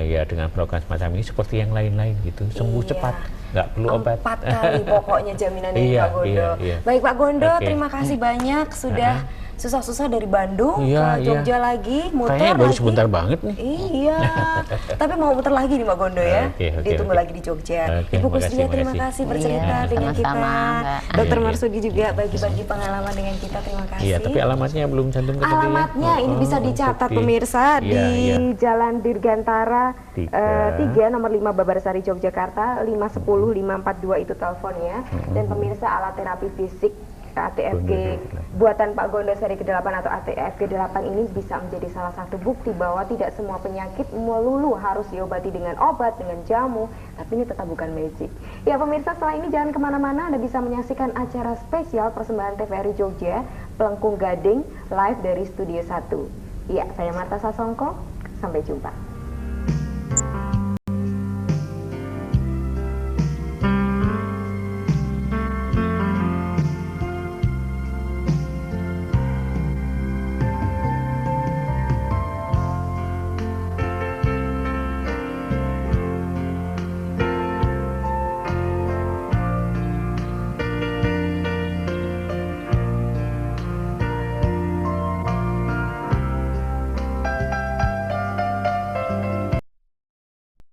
ya dengan melakukan semacam ini seperti yang lain-lain gitu, sembuh Iya. cepat, nggak perlu obat. 4 kali pokoknya jaminan dari Iya, Pak Gondo. iya, iya. Baik Pak Gondo, Oke. terima kasih banyak sudah susah-susah dari Bandung Iya, ke Jogja iya. lagi, muter Kayaknya baru lagi. sebentar banget nih. Iya, tapi mau muter lagi nih Pak Gondo ya. Oke, oke, Ditunggu oke. lagi di Jogja. Oke, Ibu makasih, Kusdia terima makasih. kasih bercerita Iya, dengan kita. sama-sama, Mbak. Dokter Iya, iya. Marsudi juga bagi-bagi pengalaman dengan kita. Terima kasih. Iya, tapi alamatnya belum cantum ke tadi ya? Alamatnya ini bisa dicatat oke. pemirsa Iya, di iya. Jalan Dirgantara 3. 3 nomor 5 Babarsari Yogyakarta 510-542 itu teleponnya. Dan pemirsa alat terapi fisik ATFG buatan Pak Gondo seri ke-8 atau ATFG 8 ini bisa menjadi salah satu bukti bahwa tidak semua penyakit melulu harus diobati dengan obat, dengan jamu, tapi ini tetap bukan magic. Ya pemirsa, setelah ini jangan kemana-mana, Anda bisa menyaksikan acara spesial persembahan TVRI Jogja Pelengkung Gading live dari Studio 1. Iya, saya Marta Sasongko, sampai jumpa.